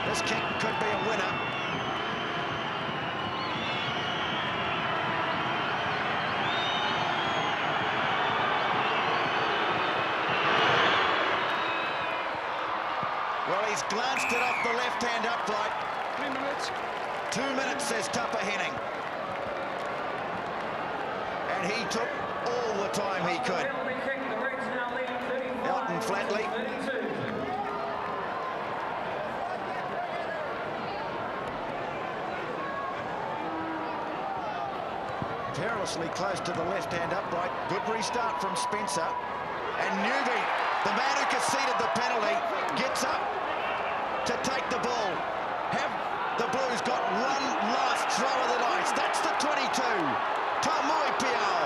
This kick could be a winner. Well, he's glanced it off the left-hand upright. 3 minutes. 2 minutes, says Tupper Henning. And he took all the time he could. Elton Flatley. Perilously close to the left-hand upright. Good restart from Spencer. And Newby, the man who conceded the penalty, gets up to take the ball. Have the Blues got one last throw of the dice. That's the 22. Tamui Piao.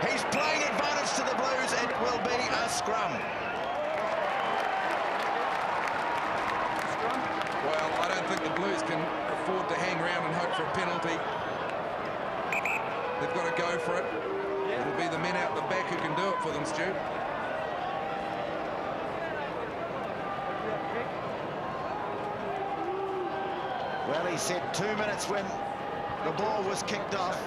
He's playing advantage to the Blues. It will be a scrum. Well, I don't think the Blues can afford to hang around and hope for a penalty. They've got to go for it. It'll be the men out the back who can do it for them, Stu. Well, he said 2 minutes when the ball was kicked off.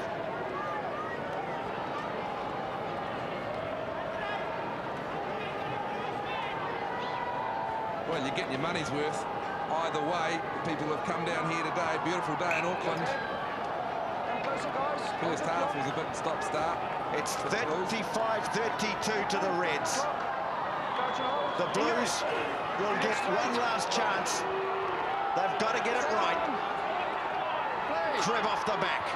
Well, you're getting your money's worth. Either way, people have come down here today. Beautiful day in Auckland. First half was a bit stop-start. It's 35-32 to the Reds. The Blues will get one last chance. They've got to get it right. Cribb off the back.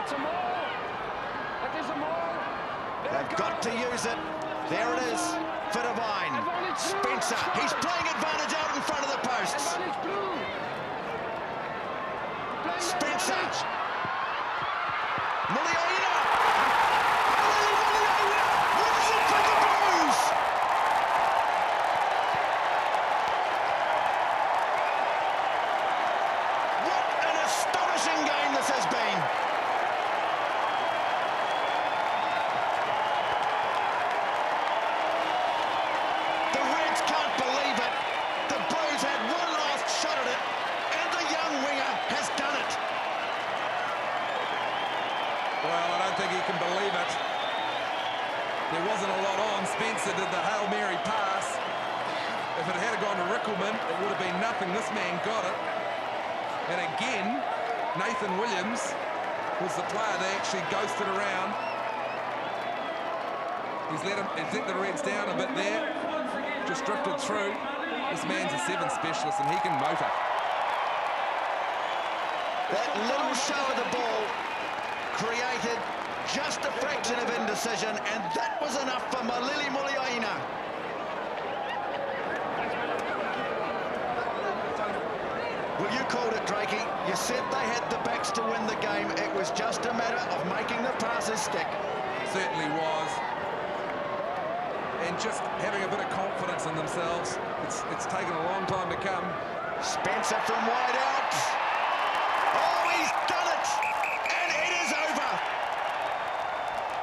It's a maul. It is a maul. They've got to use it. There it is for Devine. Spencer, he's playing advantage out in front of the posts. Spencer. Muliaina. Wins it for the Blues. What an astonishing game this has been. The Reds can't believe it. The Blues had one last shot at it, and the young winger has done it. Well, I don't think he can believe it. There wasn't a lot on. Spencer did the Hail Mary pass. If it had gone to Rickelman, it would have been nothing. This man got it. And again, Nathan Williams was the player they actually ghosted around. He's let the Reds down a bit there. Just drifted through. This man's a 7 specialist and he can motor. That little show of the ball created just a fraction of indecision, and that was enough for Malili Muliaina. Well, you called it, Drakey. You said they had the backs to win the game. It was just a matter of making the passes stick. Certainly was. And just having a bit of confidence in themselves. It's taken a long time to come. Spencer from wide out. Oh, he's done it! And it is over.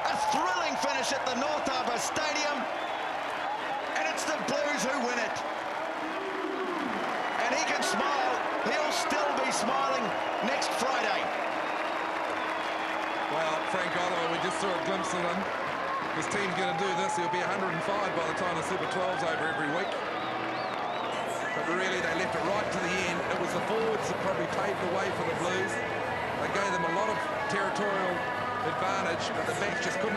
A thrilling finish at the North Harbour Stadium. And it's the Blues who win it. And he can smile. He'll still be smiling next Friday. Well, Frank Oliver, we just saw a glimpse of him. His team's going to do this. He'll be 105 by the time the Super 12's over every week. But really, they left it right to the end. It was the forwards that probably paved the way for the Blues. They gave them a lot of territorial advantage, but the backs just couldn't